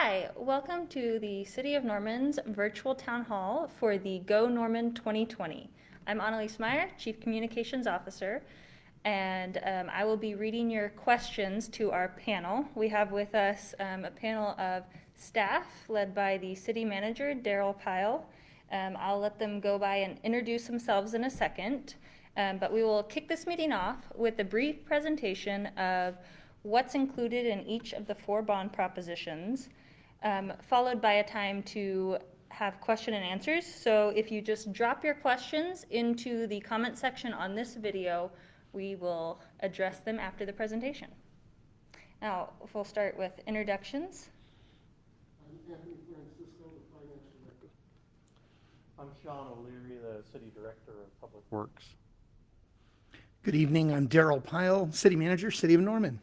Hi, welcome to the City of Norman's virtual town hall for the Go Norman 2020. I'm Annahlyse Meyer, Chief Communications Officer, and I will be reading your questions to our panel. We have with us a panel of staff led by the City Manager, Darrel, Pyle. I'll let them go by and introduce themselves in a second, but we will kick this meeting off with a brief presentation of what's included in each of the 4 bond propositions, followed by a time to have question and answers. So if you just drop your questions into the comment section on this video, we will address them after the presentation. Now, we'll start with introductions. I'm Anthony Francisco, the Finance Director. I'm Shawn O'Leary, the City Director of Public Works. Good evening, I'm Darrel Pyle, City Manager, City of Norman.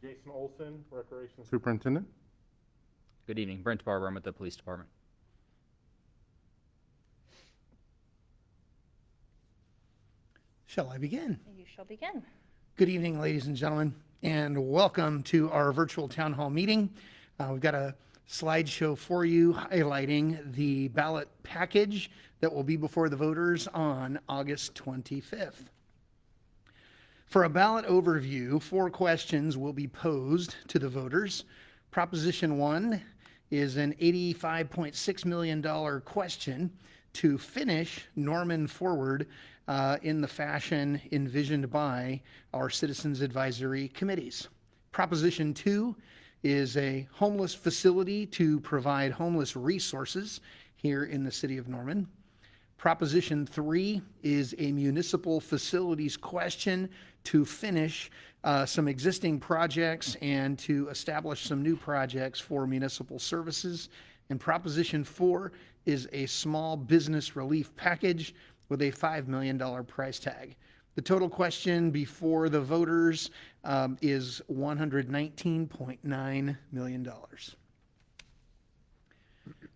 Jason Olsen, Recreation Superintendent. Good evening, Brent, Barbour. I'm with the Police Department. Shall I begin? You shall begin. Good evening, ladies and gentlemen, and welcome to our virtual town hall meeting. We've got a slideshow for you highlighting the ballot package that will be before the voters on August 25th. For a ballot overview, 4 questions will be posed to the voters. Proposition 1 is an $85.6 million question to finish Norman forward in the fashion envisioned by our Citizens Advisory Committees. Proposition 2 is a homeless facility to provide homeless resources here in the city of Norman. Proposition 3 is a municipal facilities question to finish some existing projects and to establish some new projects for municipal services. And Proposition 4 is a small business relief package with a $5 million price tag. The total question before the voters is $119.9 million.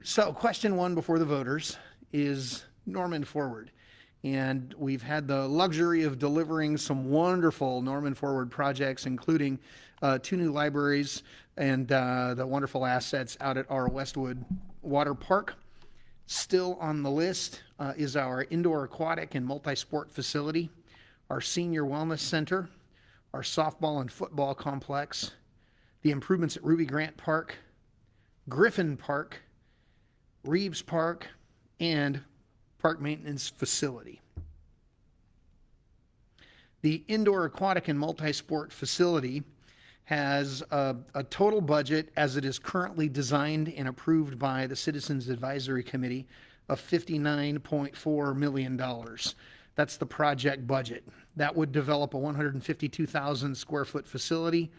So question 1 before the voters is Norman Forward. And we've had the luxury of delivering some wonderful Norman Forward projects, including 2 new libraries and the wonderful assets out at our Westwood Water Park. Still on the list is our indoor aquatic and multi-sport facility, our senior wellness center, our softball and football complex, the improvements at Ruby Grant Park, Griffin Park, Reeves Park, and park maintenance facility. The indoor aquatic and multi-sport facility has a total budget as it is currently designed and approved by the Citizens Advisory Committee of $59.4 million. That's the project budget. That would develop a 152,000 square foot facility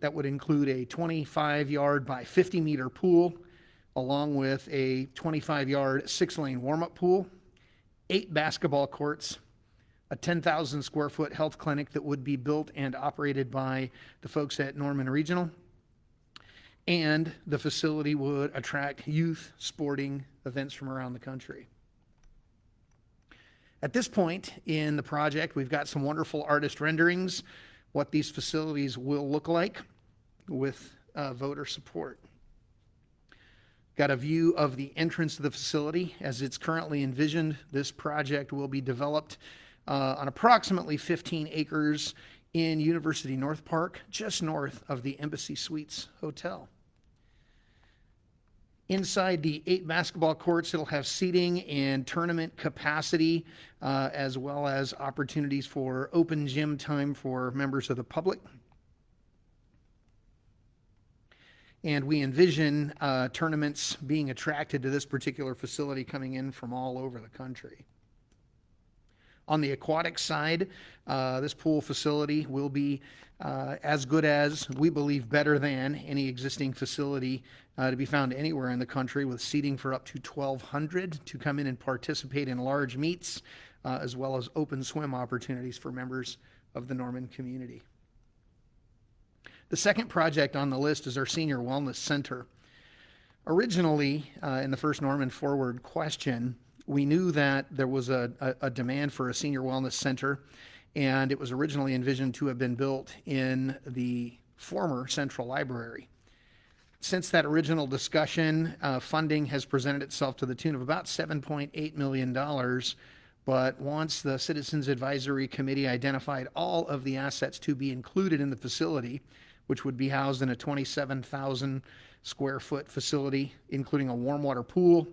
that would include a 25-yard by 50-meter pool, along with a 25-yard 6-lane warm-up pool, 8 basketball courts, a 10,000 square foot health clinic that would be built and operated by the folks at Norman Regional, and the facility would attract youth sporting events from around the country. At this point in the project, we've got some wonderful artist renderings, what these facilities will look like with voter support. Got a view of the entrance of the facility as it's currently envisioned. This project will be developed on approximately 15 acres in University North Park, just north of the Embassy Suites Hotel. Inside the 8 basketball courts, it'll have seating and tournament capacity, as well as opportunities for open gym time for members of the public. And we envision tournaments being attracted to this particular facility coming in from all over the country. On the aquatic side, this pool facility will be as good as, we believe better than, any existing facility to be found anywhere in the country, with seating for up to 1,200 to come in and participate in large meets, as well as open swim opportunities for members of the Norman community. The second project on the list is our Senior Wellness Center. Originally, in the first Norman Forward question, we knew that there was a demand for a Senior Wellness Center, and it was originally envisioned to have been built in the former Central Library. Since that original discussion, funding has presented itself to the tune of about $7.8 million. But once the Citizens Advisory Committee identified all of the assets to be included in the facility, which would be housed in a 27,000 square foot facility, including a warm water pool,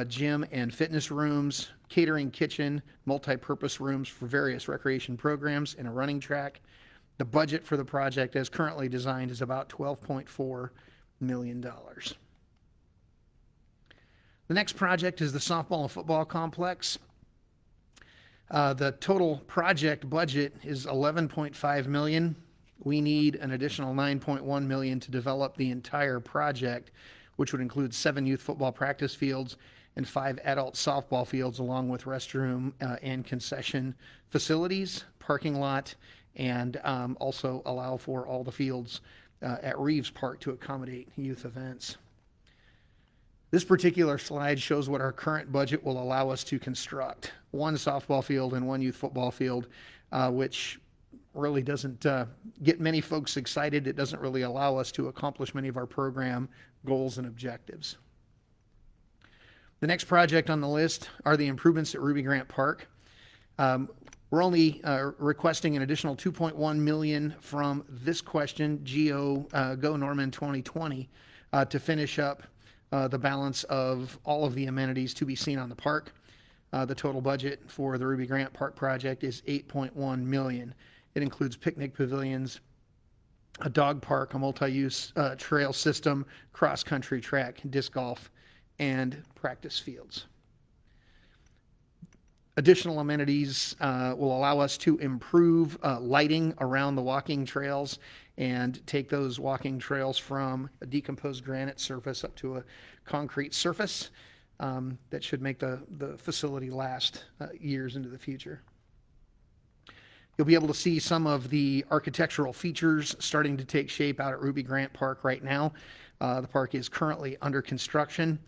gym and fitness rooms, catering kitchen, multi-purpose rooms for various recreation programs, and a running track, the budget for the project as currently designed is about $12.4 million. The next project is the softball and football complex. The total project budget is $11.5 million. We need an additional $9.1 million to develop the entire project, which would include 7 youth football practice fields and 5 adult softball fields, along with restroom and concession facilities, parking lot, and also allow for all the fields at Reeves Park to accommodate youth events. This particular slide shows what our current budget will allow us to construct: 1 softball field and 1 youth football field, which really doesn't get many folks excited. It doesn't really allow us to accomplish many of our program goals and objectives. The next project on the list are the improvements at Ruby Grant Park. We're only requesting an additional $2.1 million from this question, Go Norman 2020, to finish up the balance of all of the amenities to be seen on the park. The total budget for the Ruby Grant Park project is $8.1 million. It includes picnic pavilions, a dog park, a multi-use trail system, cross-country track, disc golf, and practice fields. Additional amenities will allow us to improve lighting around the walking trails and take those walking trails from a decomposed granite surface up to a concrete surface that should make the facility last years into the future. You'll be able to see some of the architectural features starting to take shape out at Ruby Grant Park right now. The park is currently under construction,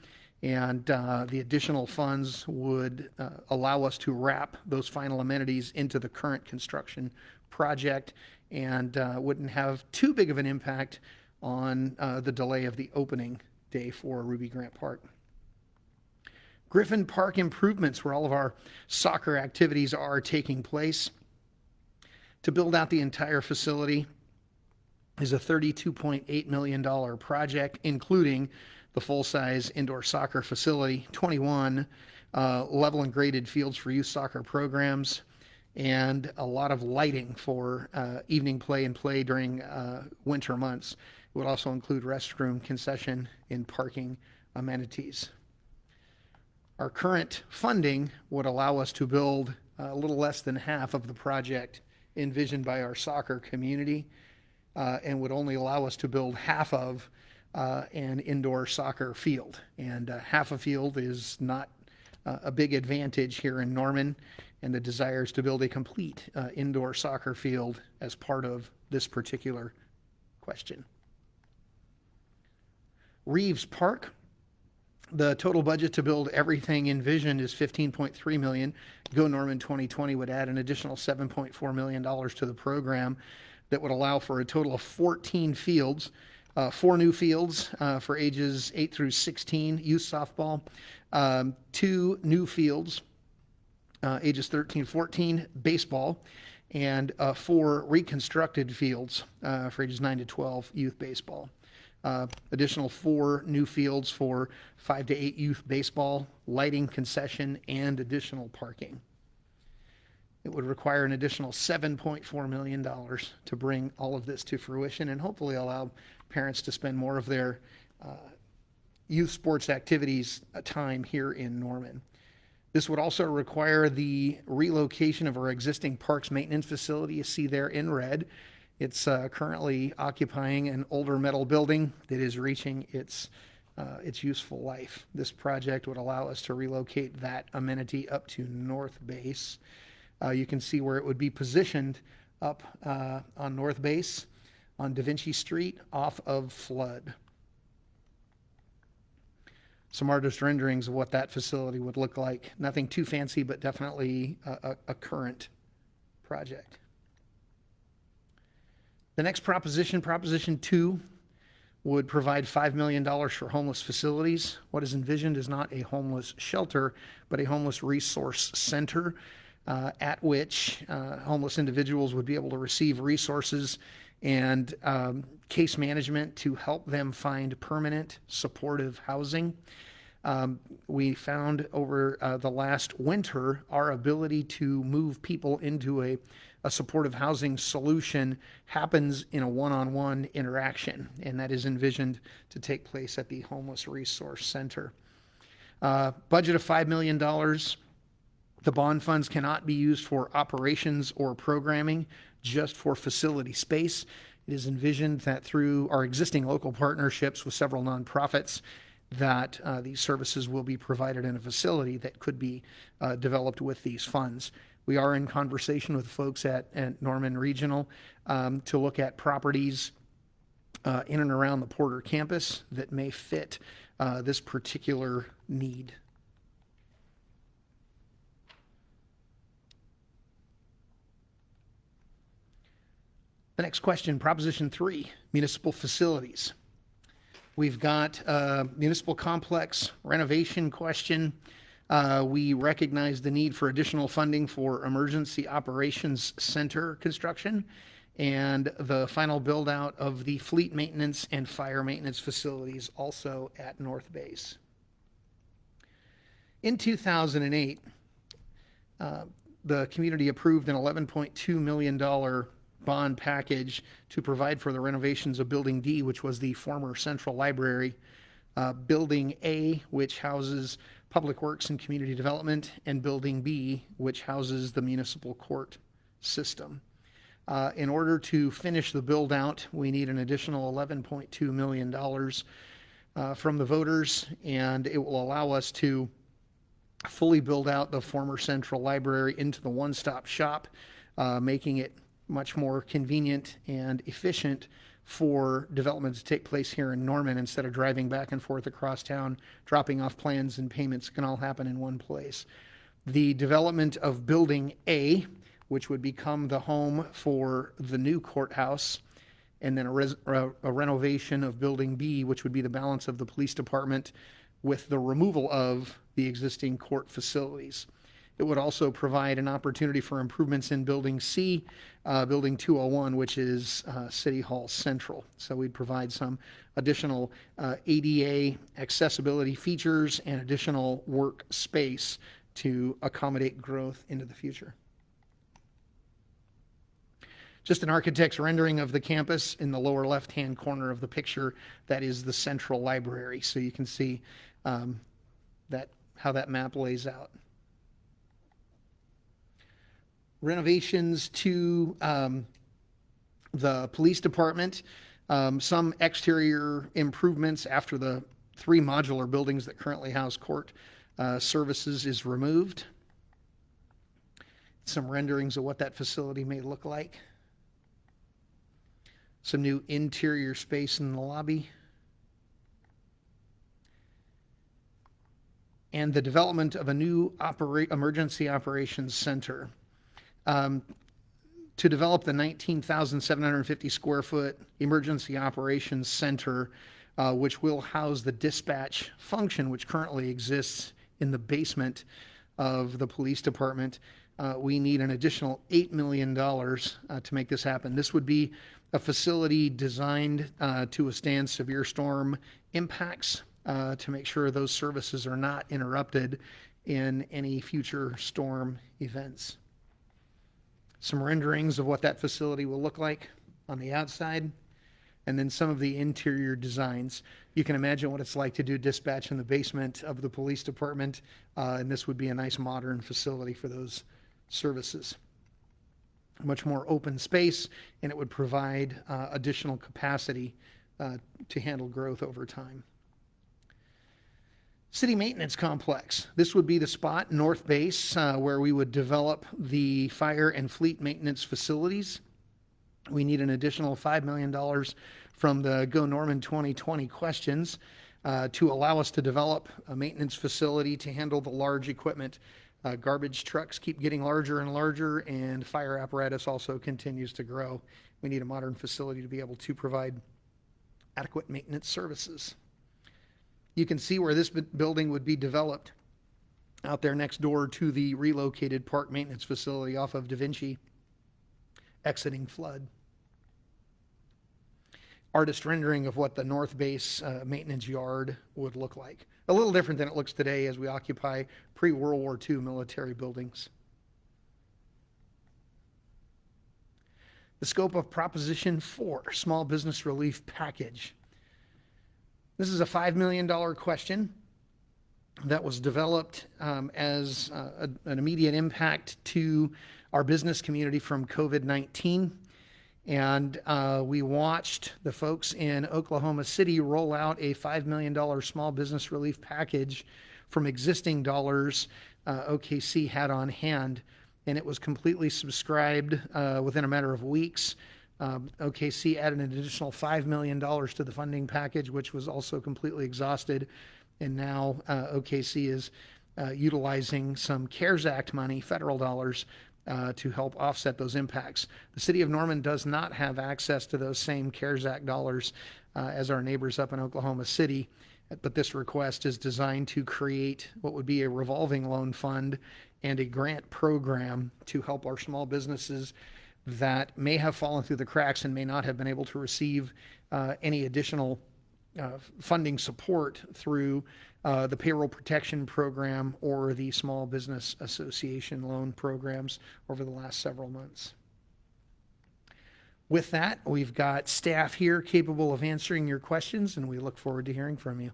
and the additional funds would allow us to wrap those final amenities into the current construction project and wouldn't have too big of an impact on the delay of the opening day for Ruby Grant Park. Griffin Park improvements, where all of our soccer activities are taking place. To build out the entire facility is a $32.8 million project, including the full-size indoor soccer facility, 21 level and graded fields for youth soccer programs, and a lot of lighting for evening play and play during winter months. It would also include restroom, concession, and parking amenities. Our current funding would allow us to build a little less than half of the project envisioned by our soccer community, and would only allow us to build half of an indoor soccer field. And half a field is not a big advantage here in Norman, and the desire is to build a complete indoor soccer field as part of this particular question. Reeves Park. The total budget to build everything envisioned is $15.3 million. Go Norman 2020 would add an additional $7.4 million to the program that would allow for a total of 14 fields, 4 new fields for ages 8 through 16, youth softball, 2 new fields, ages 13 14, baseball, and 4 reconstructed fields for ages 9 to 12, youth baseball. Additional 4 new fields for 5 to 8 youth baseball, lighting, concession, and additional parking. It would require an additional $7.4 million to bring all of this to fruition and hopefully allow parents to spend more of their youth sports activities time here in Norman. This would also require the relocation of our existing parks maintenance facility. You see there in red. It's currently occupying an older metal building that is reaching its useful life. This project would allow us to relocate that amenity up to North Base. You can see where it would be positioned up on North Base on Da Vinci Street off of Flood. Some artist renderings of what that facility would look like. Nothing too fancy, but definitely a current project. The next proposition, Proposition 2, would provide $5 million for homeless facilities. What is envisioned is not a homeless shelter, but a homeless resource center at which homeless individuals would be able to receive resources and case management to help them find permanent supportive housing. We found over the last winter our ability to move people into a supportive housing solution happens in a one-on-one interaction, and that is envisioned to take place at the Homeless Resource Center. Budget of $5 million. The bond funds cannot be used for operations or programming, just for facility space. It is envisioned that through our existing local partnerships with several nonprofits, that these services will be provided in a facility that could be developed with these funds. We are in conversation with folks at Norman Regional to look at properties in and around the Porter campus that may fit this particular need. The next question, Proposition 3, Municipal Facilities. We've got a municipal complex renovation question. We recognize the need for additional funding for Emergency Operations Center construction and the final build out of the fleet maintenance and fire maintenance facilities also at North Base. In 2008, the community approved an $11.2 million bond package to provide for the renovations of Building D, which was the former Central Library, Building A, which houses Public Works and Community Development, and Building B, which houses the municipal court system. In order to finish the build out, we need an additional $11.2 million from the voters, and it will allow us to fully build out the former Central Library into the one-stop shop, making it much more convenient and efficient for development to take place here in Norman instead of driving back and forth across town, dropping off plans and payments can all happen in one place. The development of Building A, which would become the home for the new courthouse, and then a renovation of Building B, which would be the balance of the police department with the removal of the existing court facilities. It would also provide an opportunity for improvements in Building C, Building 201, which is City Hall Central. So we'd provide some additional ADA accessibility features and additional work space to accommodate growth into the future. Just an architect's rendering of the campus in the lower left-hand corner of the picture. That is the Central Library. So you can see how that map lays out. Renovations to the police department, some exterior improvements after the 3 modular buildings that currently house court services is removed. Some renderings of what that facility may look like. Some new interior space in the lobby. And the development of a new emergency operations center. To develop the 19,750 square foot emergency operations center, which will house the dispatch function, which currently exists in the basement of the police department, we need an additional $8 million to make this happen. This would be a facility designed to withstand severe storm impacts, to make sure those services are not interrupted in any future storm events. Some renderings of what that facility will look like on the outside, and then some of the interior designs. You can imagine what it's like to do dispatch in the basement of the police department, and this would be a nice modern facility for those services. Much more open space, and it would provide additional capacity to handle growth over time. City Maintenance Complex. This would be the spot, North Base, where we would develop the fire and fleet maintenance facilities. We need an additional $5 million from the Go Norman 2020 questions to allow us to develop a maintenance facility to handle the large equipment Garbage trucks keep getting larger and larger, and fire apparatus also continues to grow. We need a modern facility to be able to provide adequate maintenance services. You can see where this building would be developed out there next door to the relocated park maintenance facility off of Da Vinci, exiting flood. Artist rendering of what the north base maintenance yard would look like. A little different than it looks today as we occupy pre-World War II military buildings. The scope of Proposition 4, Small Business Relief Package. This is a $5 million question that was developed as an immediate impact to our business community from COVID-19. And we watched the folks in Oklahoma City roll out a $5 million small business relief package from existing dollars OKC had on hand, and it was completely subscribed within a matter of weeks. OKC added an additional $5 million to the funding package, which was also completely exhausted, and now OKC is utilizing some CARES Act money, federal dollars, to help offset those impacts. The city of Norman does not have access to those same CARES Act dollars as our neighbors up in Oklahoma City, but this request is designed to create what would be a revolving loan fund and a grant program to help our small businesses that may have fallen through the cracks and may not have been able to receive any additional funding support through the payroll protection program or the small business association loan programs over the last several months. With that, we've got staff here capable of answering your questions, and we look forward to hearing from you.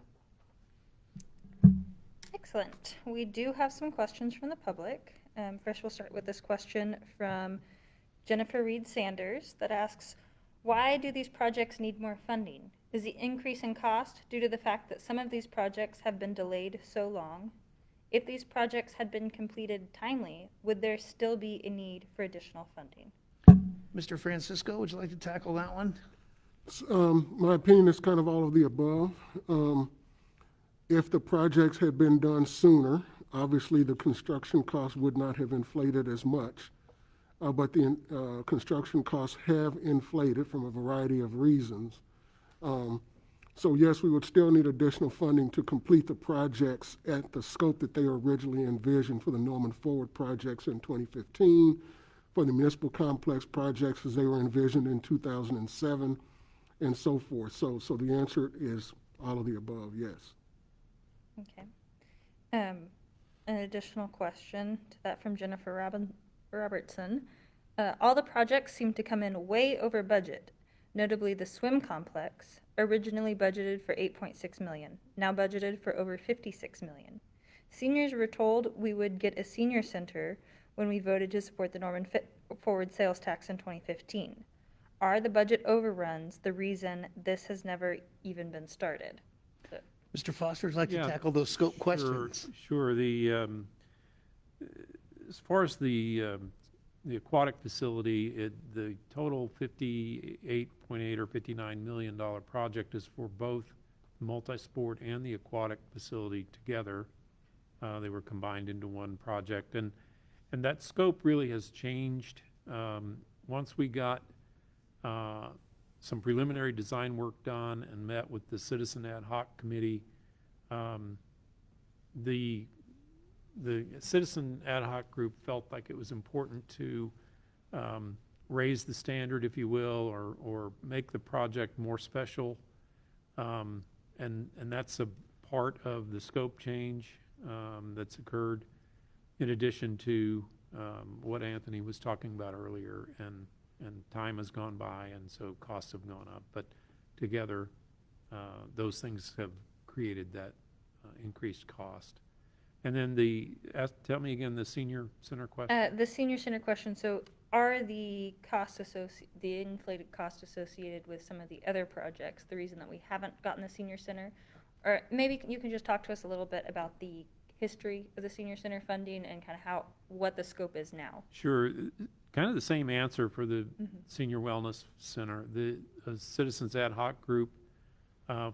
Excellent. We do have some questions from the public. First, we'll start with this question from Jennifer Reed Sanders that asks, why do these projects need more funding? Is the increase in cost due to the fact that some of these projects have been delayed so long? If these projects had been completed timely, would there still be a need for additional funding? Mr. Francisco, would you like to tackle that one? My opinion is kind of all of the above. If the projects had been done sooner, obviously the construction costs would not have inflated as much. But the construction costs have inflated from a variety of reasons. So yes, we would still need additional funding to complete the projects at the scope that they were originally envisioned for the Norman Forward projects in 2015, for the municipal complex projects as they were envisioned in 2007, and so forth. So the answer is all of the above, yes. Okay. An additional question to that from Jennifer Robertson. All the projects seem to come in way over budget, notably the swim complex, originally budgeted for $8.6 million, now budgeted for over $56 million. Seniors were told we would get a senior center when we voted to support the Norman Forward sales tax in 2015. Are the budget overruns the reason this has never even been started? Mr. Foster, would you like to tackle those scope questions? Sure. As far as the aquatic facility, the total $58.8 or $59 million project is for both the multi-sport and the aquatic facility together. They were combined into one project, and that scope really has changed. Once we got some preliminary design work done and met with the Citizen Ad Hoc Committee, the Citizen Ad Hoc Group felt like it was important to raise the standard, if you will, or make the project more special, and that's a part of the scope change that's occurred, in addition to what Anthony was talking about earlier, and time has gone by, and so costs have gone up. But together, those things have created that increased cost. And then tell me again the senior center question. The senior center question. So, are the the inflated costs associated with some of the other projects the reason that we haven't gotten the senior center? Or maybe you can just talk to us a little bit about the history of the senior center funding and kind of what the scope is now. Sure. Kind of the same answer for the Senior Wellness Center. The Citizens Ad Hoc Group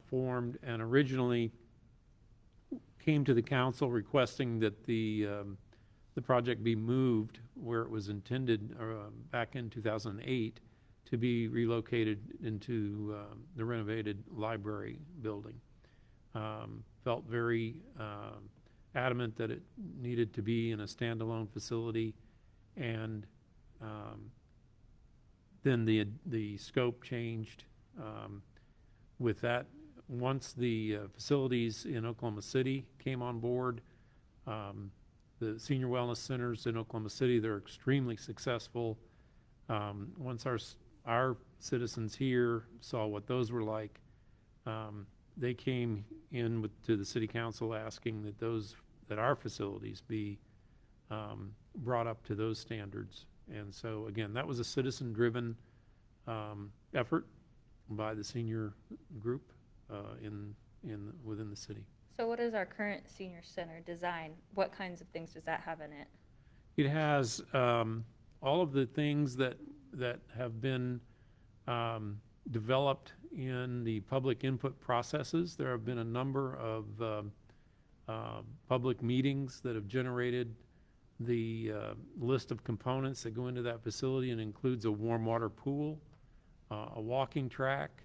formed and originally came to the council requesting that the the project be moved where it was intended back in 2008 to be relocated into the renovated library building. Felt very adamant that it needed to be in a standalone facility, and then the scope changed with that. Once the facilities in Oklahoma City came on board, the senior wellness centers in Oklahoma City, they're extremely successful. Once our citizens here saw what those were like, they came in to the city council asking that our facilities be brought up to those standards. And so again, that was a citizen-driven effort by the senior group within the city. So what is our current senior center design? What kinds of things does that have in it? It has all of the things that have been developed in the public input processes. There have been a number of public meetings that have generated the list of components that go into that facility, and includes a warm water pool, a walking track,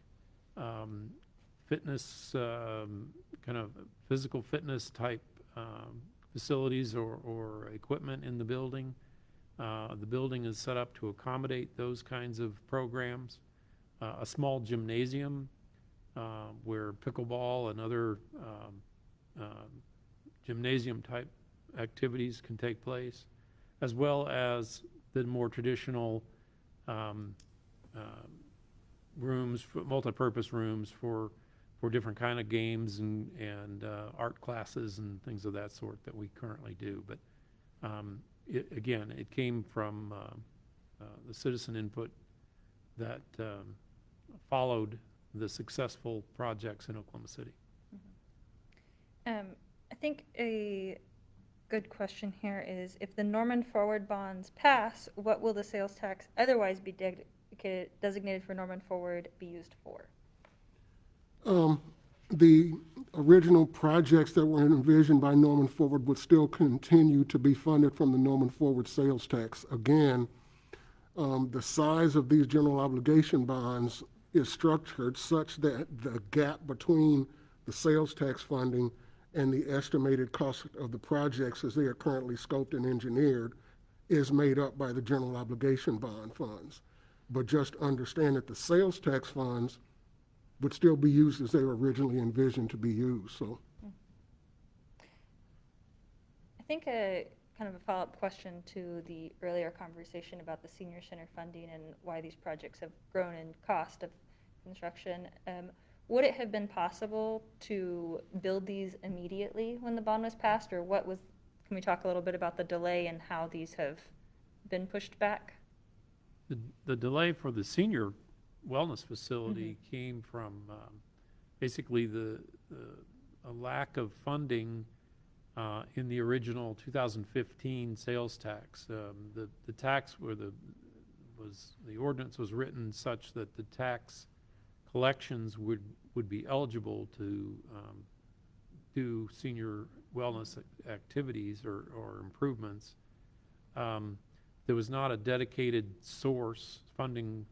fitness, kind of physical fitness type facilities or equipment in the building. The building is set up to accommodate those kinds of programs. A small gymnasium where pickleball and other gymnasium type activities can take place, as well as the more traditional rooms, multi-purpose rooms for different kind of games and art classes and things of that sort that we currently do. But again, it came from the citizen input that followed the successful projects in Oklahoma City. I think a good question here is, if the Norman Forward bonds pass, what will the sales tax otherwise be designated for Norman Forward be used for? The original projects that were envisioned by Norman Forward would still continue to be funded from the Norman Forward sales tax. Again, the size of these general obligation bonds is structured such that the gap between the sales tax funding and the estimated cost of the projects as they are currently scoped and engineered is made up by the general obligation bond funds. But just understand that the sales tax funds would still be used as they were originally envisioned to be used. So, I think a kind of a follow-up question to the earlier conversation about the senior center funding and why these projects have grown in cost of construction. Would it have been possible to build these immediately when the bond was passed, or can we talk a little bit about the delay and how these have been pushed back? The delay for the senior wellness facility came from basically a lack of funding in the original 2015 sales tax. The tax the ordinance was written such that the tax collections would be eligible to do senior wellness activities or improvements. There was not a dedicated funding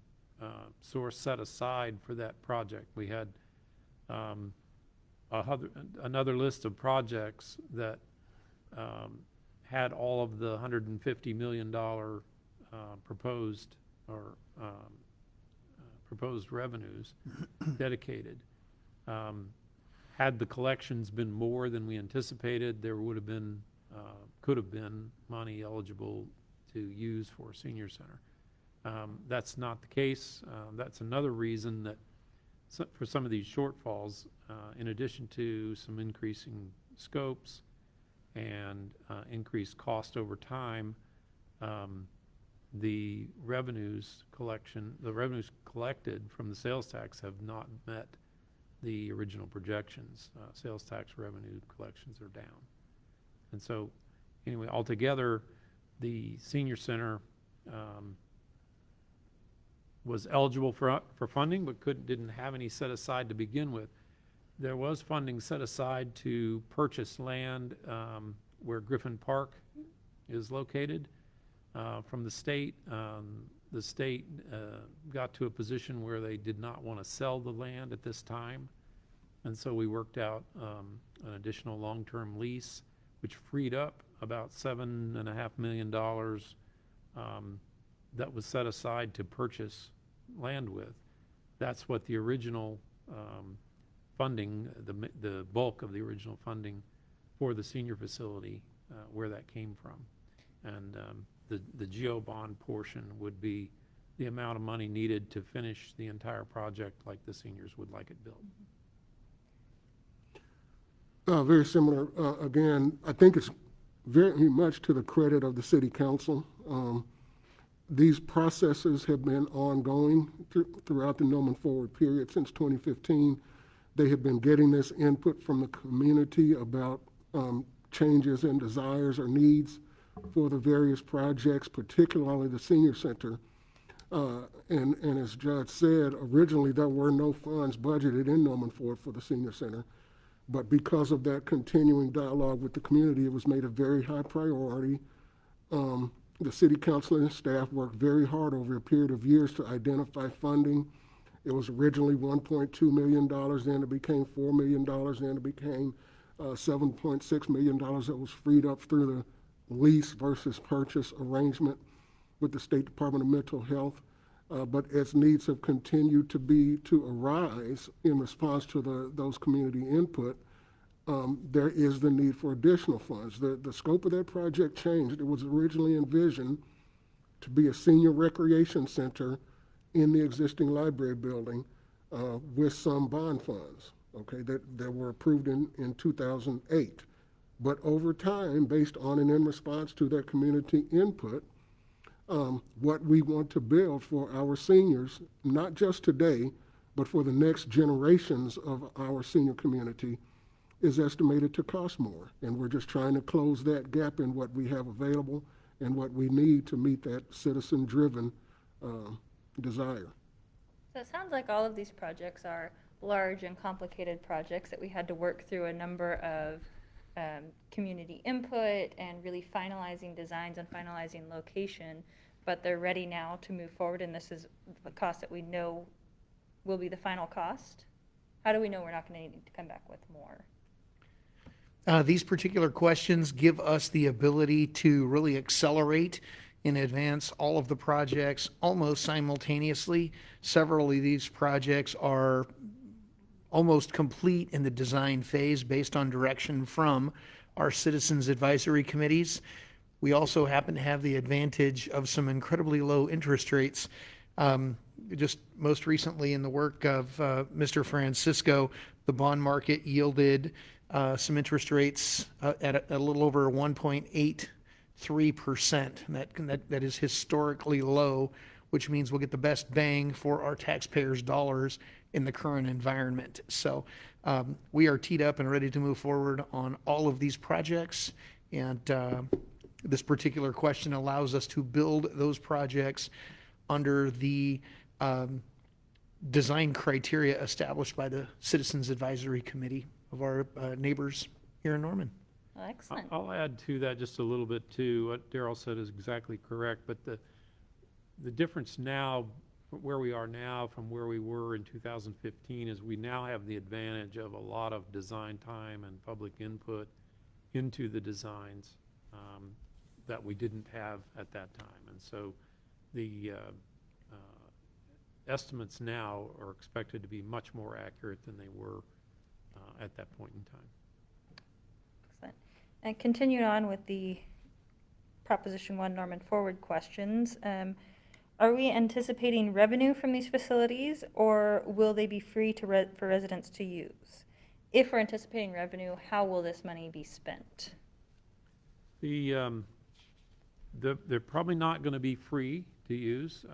source set aside for that project. We had another list of projects that had all of the $150 million proposed revenues dedicated. Had the collections been more than we anticipated, there would have been, could have been money eligible to use for a senior center. That's not the case. That's another reason that for some of these shortfalls, in addition to some increasing scopes and increased cost over time, the revenues collected from the sales tax have not met the original projections. Sales tax revenue collections are down. And so anyway, altogether, the senior center was eligible for funding, but didn't have any set aside to begin with. There was funding set aside to purchase land where Griffin Park is located. From the state got to a position where they did not want to sell the land at this time. And so we worked out an additional long-term lease, which freed up about $7.5 million that was set aside to purchase land with. That's what the original funding, the bulk of the original funding for the senior facility, where that came from. And the GEO bond portion would be the amount of money needed to finish the entire project like the seniors would like it built. Very similar. Again, I think it's very much to the credit of the city council. These processes have been ongoing throughout the Norman Forward period since 2015. They have been getting this input from the community about changes in desires or needs for the various projects, particularly the senior center. And as Judge said, originally there were no funds budgeted in Norman Forward for the senior center. But because of that continuing dialogue with the community, it was made a very high priority. The city council and staff worked very hard over a period of years to identify funding. It was originally $1.2 million, then it became $4 million, then it became $7.6 million that was freed up through the lease versus purchase arrangement with the State Department of Mental Health. But as needs have continued to arise in response to those community input, there is the need for additional funds. The scope of that project changed. It was originally envisioned to be a senior recreation center in the existing library building with some bond funds, okay, that were approved in 2008. But over time, based on and in response to that community input, what we want to build for our seniors, not just today, but for the next generations of our senior community, is estimated to cost more. And we're just trying to close that gap in what we have available and what we need to meet that citizen-driven desire. So it sounds like all of these projects are large and complicated projects that we had to work through a number of community input and really finalizing designs and finalizing location, but they're ready now to move forward, and this is the cost that we know will be the final cost. How do we know we're not going to need to come back with more? These particular questions give us the ability to really accelerate and advance all of the projects almost simultaneously. Several of these projects are almost complete in the design phase based on direction from our citizens advisory committees. We also happen to have the advantage of some incredibly low interest rates. Just most recently in the work of Mr. Francisco, the bond market yielded some interest rates at a little over 1.83%. And that is historically low, which means we'll get the best bang for our taxpayers' dollars in the current environment. So we are teed up and ready to move forward on all of these projects. And this particular question allows us to build those projects under the design criteria established by the Citizens Advisory Committee of our neighbors here in Norman. Well, excellent. I'll add to that just a little bit too. What Darrell said is exactly correct, but the difference now, where we are now from where we were in 2015, is we now have the advantage of a lot of design time and public input into the designs that we didn't have at that time. And so the estimates now are expected to be much more accurate than they were at that point in time. Excellent. And continuing on with the Proposition 1 Norman Forward questions, are we anticipating revenue from these facilities, or will they be free to for residents to use? If we're anticipating revenue, how will this money be spent? They're probably not going to be free to use.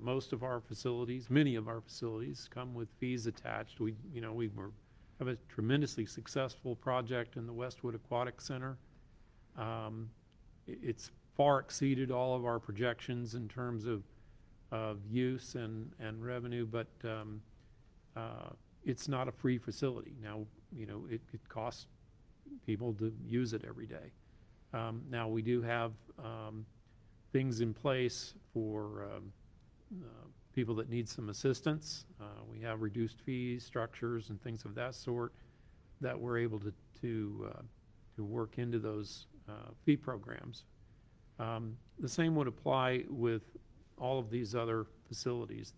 Most of our facilities, many of our facilities, come with fees attached. We have a tremendously successful project in the Westwood Aquatic Center. It's far exceeded all of our projections in terms of use and revenue, but it's not a free facility. Now, it costs people to use it every day. Now, we do have things in place for people that need some assistance. We have reduced fees, structures, and things of that sort that we're able to work into those fee programs. The same would apply with all of these other facilities.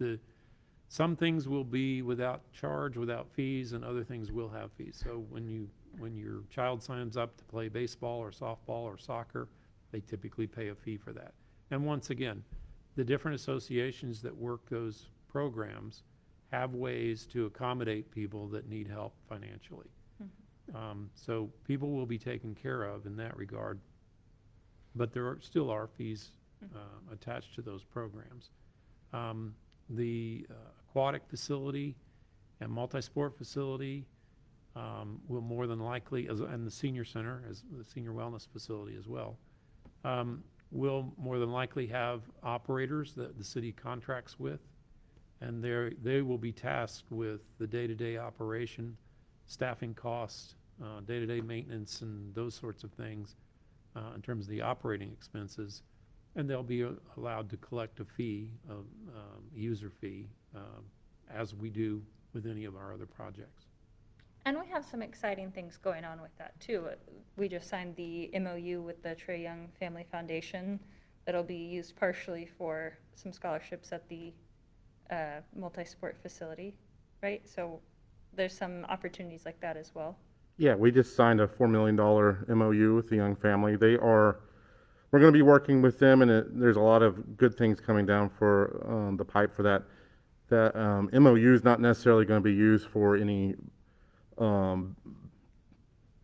Some things will be without charge, without fees, and other things will have fees. So when your child signs up to play baseball or softball or soccer, they typically pay a fee for that. And once again, the different associations that work those programs have ways to accommodate people that need help financially. So people will be taken care of in that regard, but there still are fees attached to those programs. The aquatic facility and multi-sport facility will more than likely, and the senior center, as the senior wellness facility as well, will more than likely have operators that the city contracts with, and they will be tasked with the day-to-day operation, staffing costs, day-to-day maintenance, and those sorts of things in terms of the operating expenses, and they'll be allowed to collect a fee, a user fee, as we do with any of our other projects. And we have some exciting things going on with that too. We just signed the MOU with the Trey Young Family Foundation that'll be used partially for some scholarships at the multi-sport facility, right? So there's some opportunities like that as well. Yeah, we just signed a $4 million MOU with the Young family. We're going to be working with them, and there's a lot of good things coming down for the pipe for that. That MOU is not necessarily going to be used for any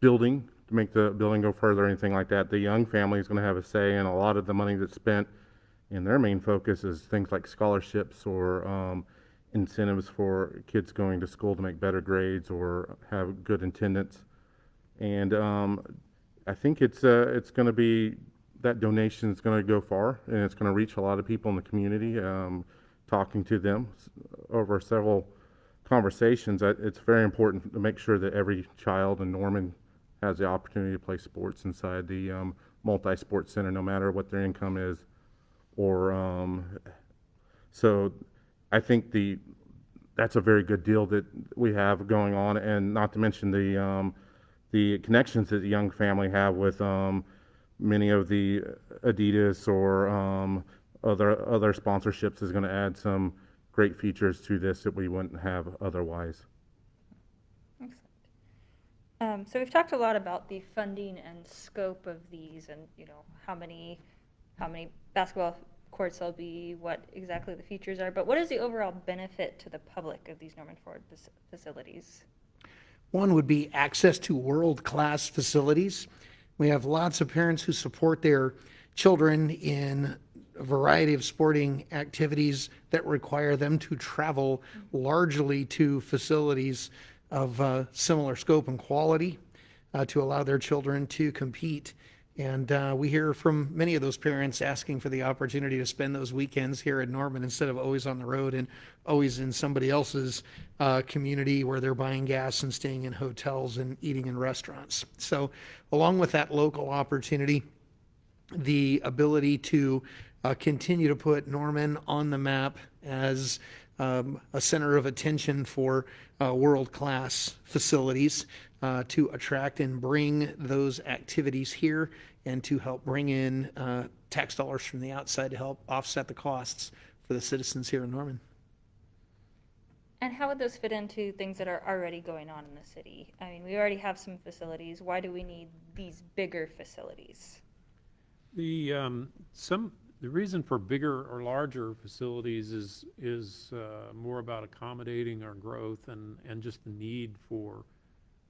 building, to make the building go further or anything like that. The Young family is going to have a say in a lot of the money that's spent, and their main focus is things like scholarships or incentives for kids going to school to make better grades or have good attendance. And I think it's going to be, that donation is going to go far, and it's going to reach a lot of people in the community. Talking to them over several conversations, it's very important to make sure that every child in Norman has the opportunity to play sports inside the multi-sport center, no matter what their income is. Or so I think that's a very good deal that we have going on, and not to mention the connections that the Young family have with many of the Adidas or other sponsorships is going to add some great features to this that we wouldn't have otherwise. Excellent. So we've talked a lot about the funding and scope of these, and how many basketball courts there'll be, what exactly the features are. But what is the overall benefit to the public of these Norman Ford facilities? One would be access to world-class facilities. We have lots of parents who support their children in a variety of sporting activities that require them to travel largely to facilities of similar scope and quality to allow their children to compete. And we hear from many of those parents asking for the opportunity to spend those weekends here at Norman instead of always on the road and always in somebody else's community where they're buying gas and staying in hotels and eating in restaurants. So along with that local opportunity, the ability to continue to put Norman on the map as a center of attention for world-class facilities to attract and bring those activities here and to help bring in tax dollars from the outside to help offset the costs for the citizens here in Norman. And how would those fit into things that are already going on in the city? I mean, we already have some facilities. Why do we need these bigger facilities? The reason for bigger or larger facilities is more about accommodating our growth and just the need for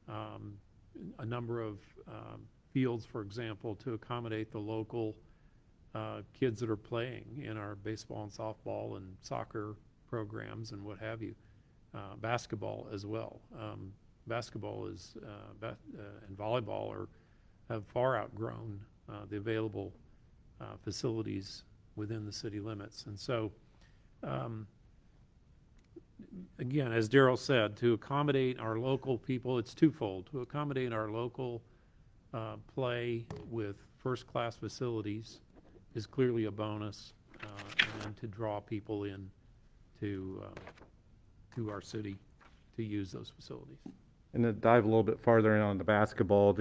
a number of fields, for example, to accommodate the local kids that are playing in our baseball and softball and soccer programs and what have you. Basketball as well. Basketball and volleyball have far outgrown the available facilities within the city limits. And so, again, as Darrel said, to accommodate our local people, it's twofold. To accommodate our local play with first-class facilities is clearly a bonus, and to draw people in to our city to use those facilities. And to dive a little bit farther in on the basketball,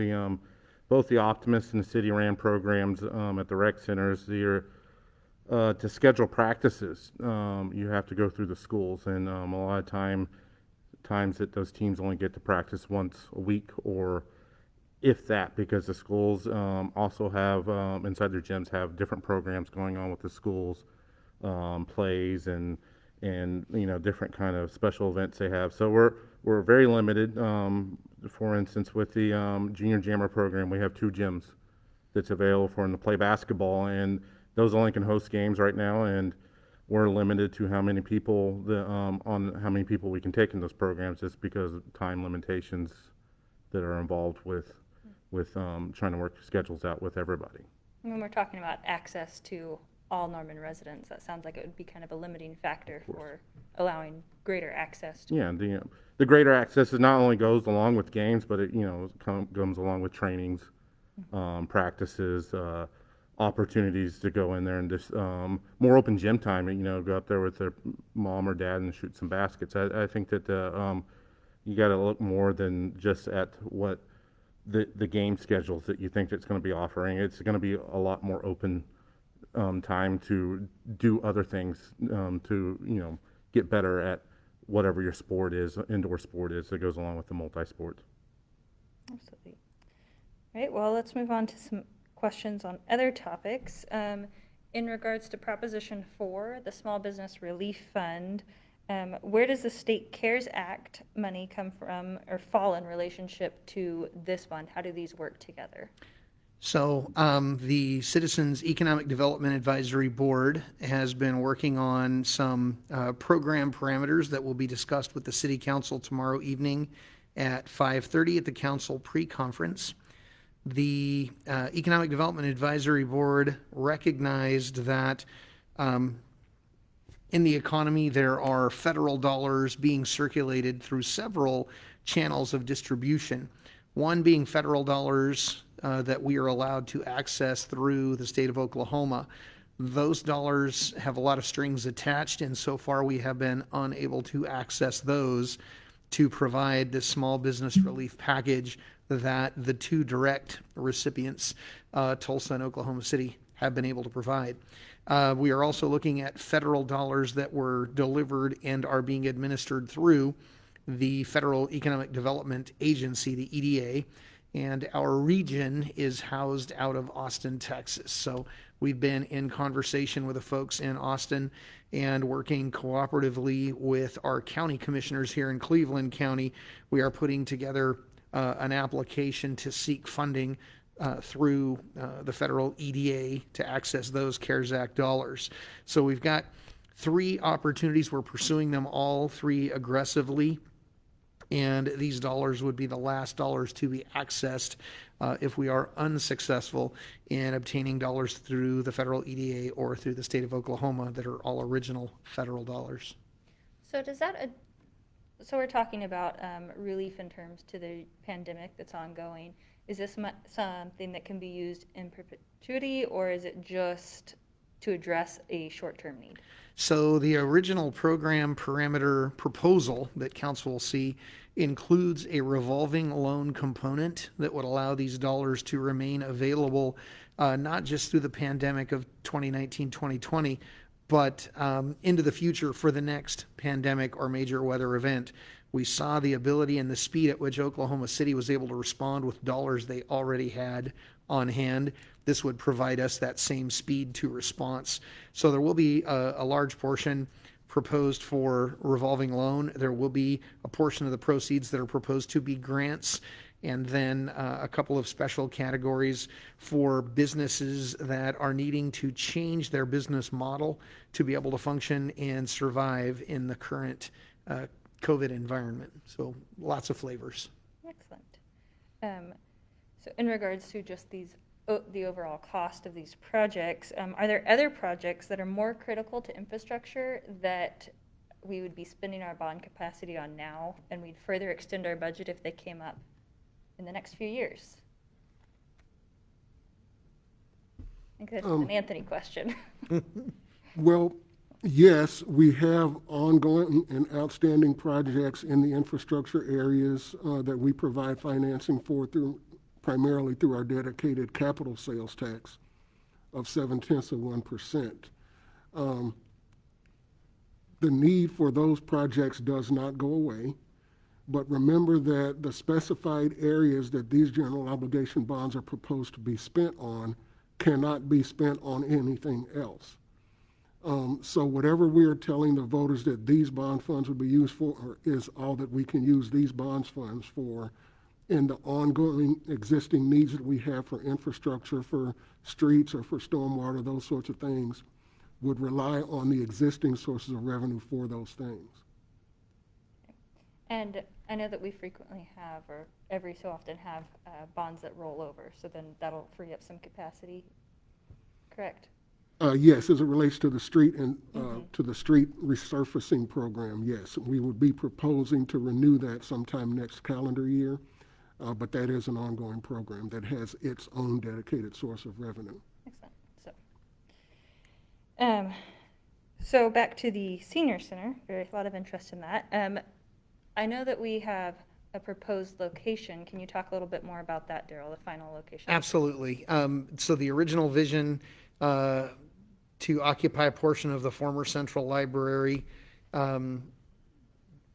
both the Optimist and the City ran programs at the rec centers. To schedule practices, you have to go through the schools, and a lot of times that those teams only get to practice once a week, or if that, because the schools also have inside their gyms have different programs going on with the schools, plays and different kind of special events they have. So we're very limited. For instance, with the Junior Jammer program, we have 2 gyms that's available for them to play basketball, and those only can host games right now, and we're limited to how many people on how many people we can take in those programs, just because of time limitations that are involved with trying to work schedules out with everybody. When we're talking about access to all Norman residents, that sounds like it would be kind of a limiting factor for allowing greater access to. Yeah, the greater access is not only goes along with games, but it comes along with trainings, practices, opportunities to go in there and just more open gym time, and go up there with their mom or dad and shoot some baskets. I think that you got to look more than just at what the game schedules that you think that's going to be offering. It's going to be a lot more open time to do other things, to get better at whatever your sport is, indoor sport is, that goes along with the multi-sport. Absolutely. All right, well, let's move on to some questions on other topics. In regards to Proposition 4, the Small Business Relief Fund, where does the State CARES Act money come from or fall in relationship to this fund? How do these work together? So the Citizens Economic Development Advisory Board has been working on some program parameters that will be discussed with the City Council tomorrow evening at 5:30 at the Council pre-conference. The Economic Development Advisory Board recognized that in the economy there are federal dollars being circulated through several channels of distribution. One being federal dollars that we are allowed to access through the state of Oklahoma. Those dollars have a lot of strings attached, and so far we have been unable to access those to provide the small business relief package that the 2 direct recipients, Tulsa and Oklahoma City, have been able to provide. We are also looking at federal dollars that were delivered and are being administered through the Federal Economic Development Agency, the EDA, and our region is housed out of Austin, Texas. So we've been in conversation with the folks in Austin and working cooperatively with our county commissioners here in Cleveland County. We are putting together an application to seek funding through the federal EDA to access those CARES Act dollars. So we've got 3 opportunities. We're pursuing them all 3 aggressively. And these dollars would be the last dollars to be accessed if we are unsuccessful in obtaining dollars through the federal EDA or through the state of Oklahoma that are all original federal dollars. So does that, so we're talking about relief in terms to the pandemic that's ongoing. Is this something that can be used in perpetuity, or is it just to address a short-term need? So the original program parameter proposal that council will see includes a revolving loan component that would allow these dollars to remain available, not just through the pandemic of 2019-2020, but into the future for the next pandemic or major weather event. We saw the ability and the speed at which Oklahoma City was able to respond with dollars they already had on hand. This would provide us that same speed to response. So there will be a large portion proposed for revolving loan. There will be a portion of the proceeds that are proposed to be grants, and then a couple of special categories for businesses that are needing to change their business model to be able to function and survive in the current COVID environment. So lots of flavors. Excellent. So in regards to just the overall cost of these projects, are there other projects that are more critical to infrastructure that we would be spending our bond capacity on now, and we'd further extend our budget if they came up in the next few years? think this is an Anthony question. Well, yes, we have ongoing and outstanding projects in the infrastructure areas that we provide financing for primarily through our dedicated capital sales tax of 0.7%. The need for those projects does not go away, but remember that the specified areas that these general obligation bonds are proposed to be spent on cannot be spent on anything else. So whatever we are telling the voters that these bond funds will be used for is all that we can use these bonds funds for, and the ongoing existing needs that we have for infrastructure, for streets or for stormwater, those sorts of things, would rely on the existing sources of revenue for those things. And I know that we frequently have, or every so often have, bonds that roll over, so then that'll free up some capacity, correct? Yes, as it relates to the street and to the street resurfacing program, yes. We would be proposing to renew that sometime next calendar year, but that is an ongoing program that has its own dedicated source of revenue. Excellent. So back to the senior center, a lot of interest in that. I know that we have a proposed location. Can you talk a little bit more about that, Darrel, the final location? Absolutely. So the original vision to occupy a portion of the former central library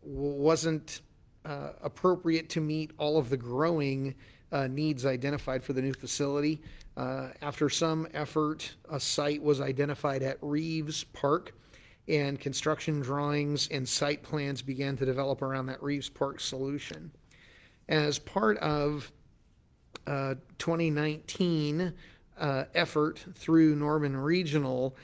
wasn't appropriate to meet all of the growing needs identified for the new facility. After some effort, a site was identified at Reeves Park, and construction drawings and site plans began to develop around that Reeves Park solution. As part of 2019 effort through Norman Regional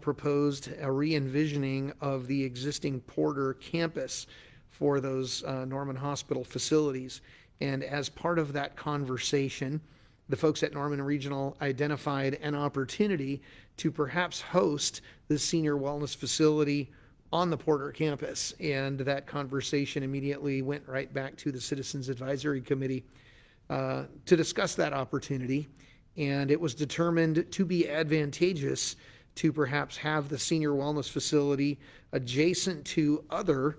proposed a re-envisioning of the existing Porter campus for those Norman Hospital facilities. And as part of that conversation, the folks at Norman Regional identified an opportunity to perhaps host the senior wellness facility on the Porter campus. And that conversation immediately went right back to the Citizens Advisory Committee to discuss that opportunity. And it was determined to be advantageous to perhaps have the senior wellness facility adjacent to other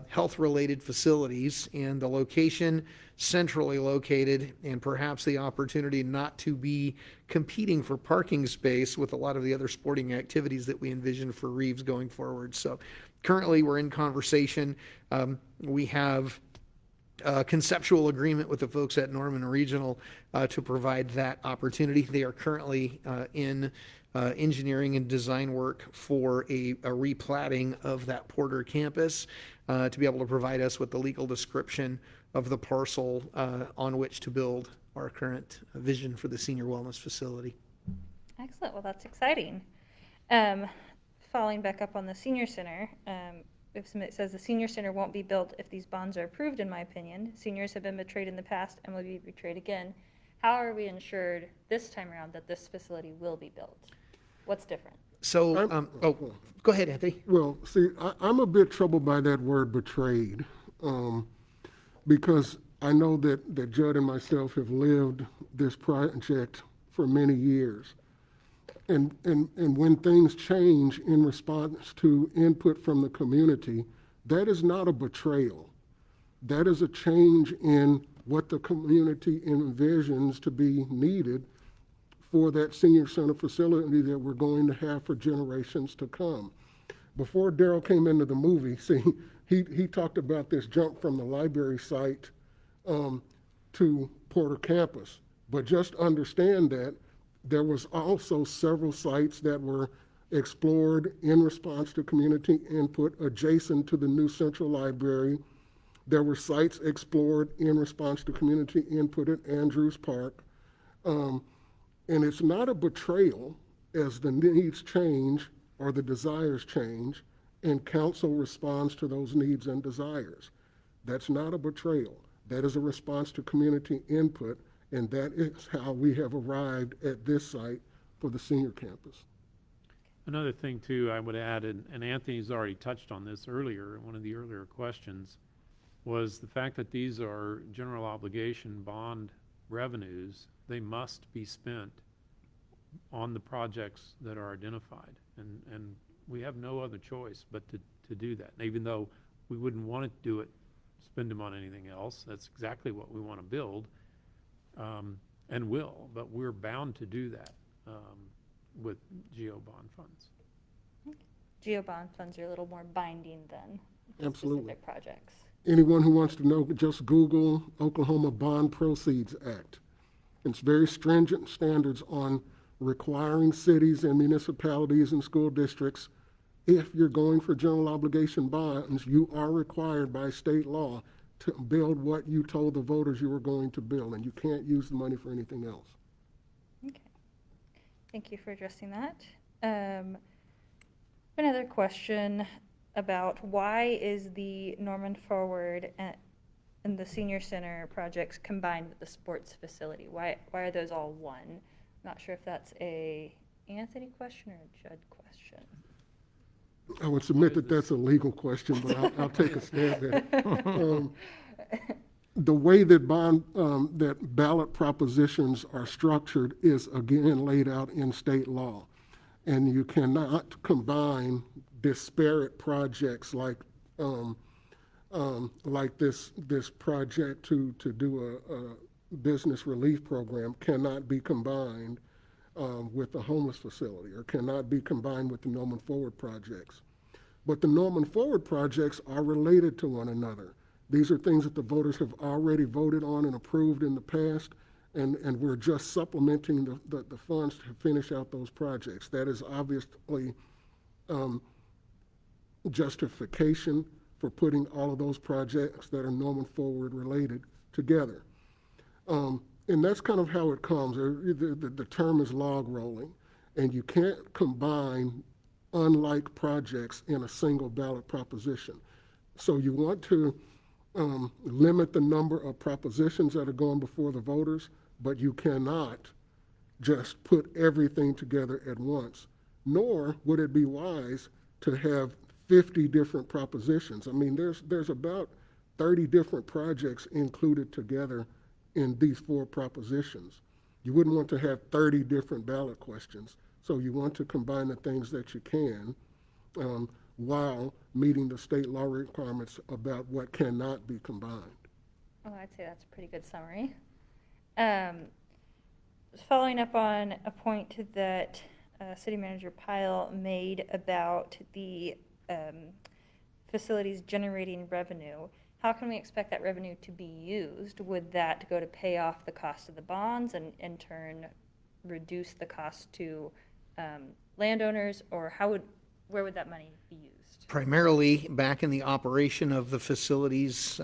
health-related facilities, and the location centrally located, and perhaps the opportunity not to be competing for parking space with a lot of the other sporting activities that we envision for Reeves going forward. So currently we're in conversation. We have a conceptual agreement with the folks at Norman Regional to provide that opportunity. They are currently in engineering and design work for a replatting of that Porter campus to be able to provide us with the legal description of the parcel on which to build our current vision for the senior wellness facility. Excellent. Well, that's exciting. Following back up on the senior center, it says the senior center won't be built if these bonds are approved, in my opinion. Seniors have been betrayed in the past and will be betrayed again. How are we ensured this time around that this facility will be built? What's different? So, go ahead, Anthony. Well, see, I'm a bit troubled by that word betrayed, because I know that Judd and myself have lived this project for many years. And when things change in response to input from the community, that is not a betrayal. That is a change in what the community envisions to be needed for that senior center facility that we're going to have for generations to come. Before Darrel came into the movie, see, he talked about this jump from the library site to Porter campus. But just understand that there was also several sites that were explored in response to community input adjacent to the new central library. There were sites explored in response to community input at Andrews Park. And it's not a betrayal as the needs change or the desires change and council responds to those needs and desires. That's not a betrayal. That is a response to community input, and that is how we have arrived at this site for the senior campus. Another thing too, I would add, and Anthony's already touched on this earlier, in one of the earlier questions, was the fact that these are general obligation bond revenues. They must be spent on the projects that are identified. And we have no other choice but to do that. And even though we wouldn't want to do it, spend them on anything else, that's exactly what we want to build, and will, but we're bound to do that with GO bond funds. Geo bond funds are a little more binding than Absolutely. specific projects. Anyone who wants to know, just Google Oklahoma Bond Proceeds Act. It's very stringent standards on requiring cities and municipalities and school districts, if you're going for general obligation bonds, you are required by state law to build what you told the voters you were going to build, and you can't use the money for anything else. Okay. Thank you for addressing that. Another question about why is the Norman Forward and the Senior Center projects combined with the sports facility? Why are those all one? Not sure if that's a Anthony question or a Judd question. I would submit that that's a legal question, but I'll take a stab at it. The way that that ballot propositions are structured is again laid out in state law. And you cannot combine disparate projects like this project to do a business relief program cannot be combined with the homeless facility, or cannot be combined with the Norman Forward projects. But the Norman Forward projects are related to one another. These are things that the voters have already voted on and approved in the past, and we're just supplementing the funds to finish out those projects. That is obviously justification for putting all of those projects that are Norman Forward related together. And that's kind of how it comes. The term is log rolling, and you can't combine unlike projects in a single ballot proposition. So you want to limit the number of propositions that are going before the voters, but you cannot just put everything together at once, nor would it be wise to have 50 different propositions. I mean, there's about 30 different projects included together in these 4 propositions. You wouldn't want to have 30 different ballot questions. So you want to combine the things that you can while meeting the state law requirements about what cannot be combined. Oh, I'd say that's a pretty good summary. Following up on a point that City Manager Pyle made about the facilities generating revenue, how can we expect that revenue to be used? Would that go to pay off the cost of the bonds and in turn reduce the cost to landowners, or where would that money be used? Primarily back in the operation of the facilities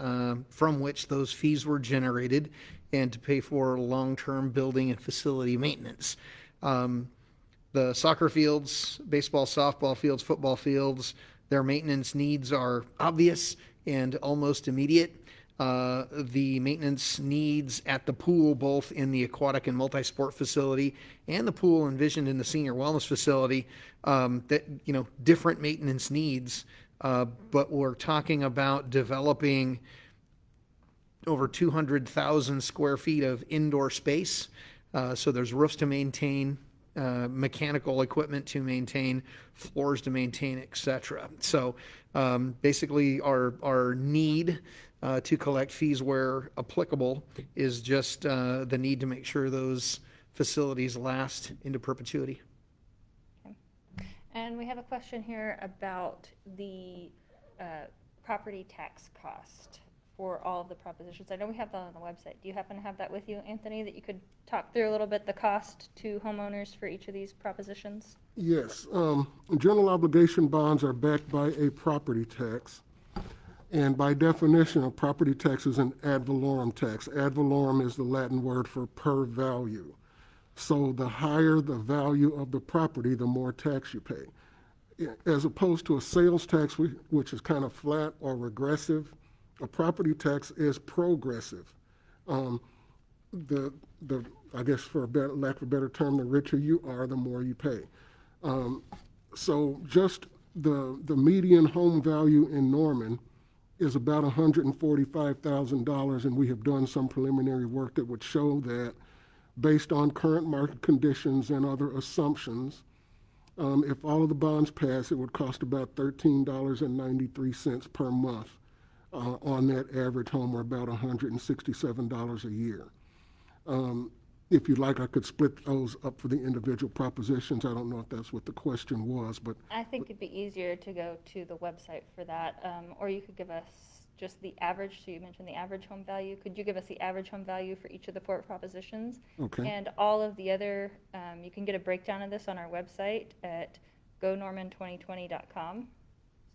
from which those fees were generated, and to pay for long-term building and facility maintenance. The soccer fields, baseball, softball fields, football fields, their maintenance needs are obvious and almost immediate. The maintenance needs at the pool, both in the aquatic and multi-sport facility and the pool envisioned in the senior wellness facility, different maintenance needs. But we're talking about developing over 200,000 square feet of indoor space. So there's roofs to maintain, mechanical equipment to maintain, floors to maintain, etc. So basically our need to collect fees where applicable is just the need to make sure those facilities last into perpetuity. Okay. And we have a question here about the property tax cost for all of the propositions. I know we have that on the website. Do you happen to have that with you, Anthony, that you could talk through a little bit the cost to homeowners for each of these propositions? Yes. General obligation bonds are backed by a property tax. And by definition, a property tax is an ad valorem tax. Ad valorem is the Latin word for per value. So the higher the value of the property, the more tax you pay. As opposed to a sales tax, which is kind of flat or regressive, a property tax is progressive. I guess for lack of a better term, the richer you are, the more you pay. So just the median home value in Norman is about $145,000, and we have done some preliminary work that would show that based on current market conditions and other assumptions. If all of the bonds pass, it would cost about $13.93 per month on that average home, or about $167 a year. If you'd like, I could split those up for the individual propositions. I don't know if that's what the question was, but I think it'd be easier to go to the website for that, or you could give us just the average. So you mentioned the average home value. Could you give us the average home value for each of the 4 propositions? okay. And all of the other, you can get a breakdown of this on our website at gonorman2020.com.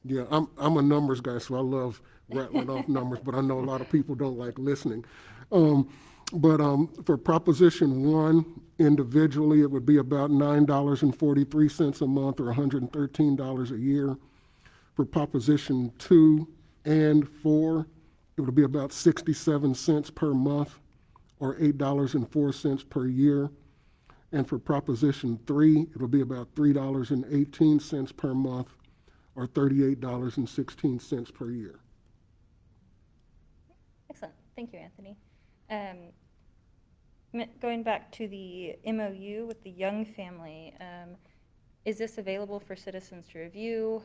Yeah, I'm a numbers guy, so I love rattling off numbers, but I know a lot of people don't like listening. But for Proposition 1, individually, it would be about $9.43 a month, or $113 a year. For Proposition 2 and 4, it would be about 67 cents per month, or $8.04 per year. And for Proposition 3, it'll be about $3.18 per month, or $38.16 per year. Excellent. Thank you, Anthony. Going back to the MOU with the Young family, is this available for citizens to review,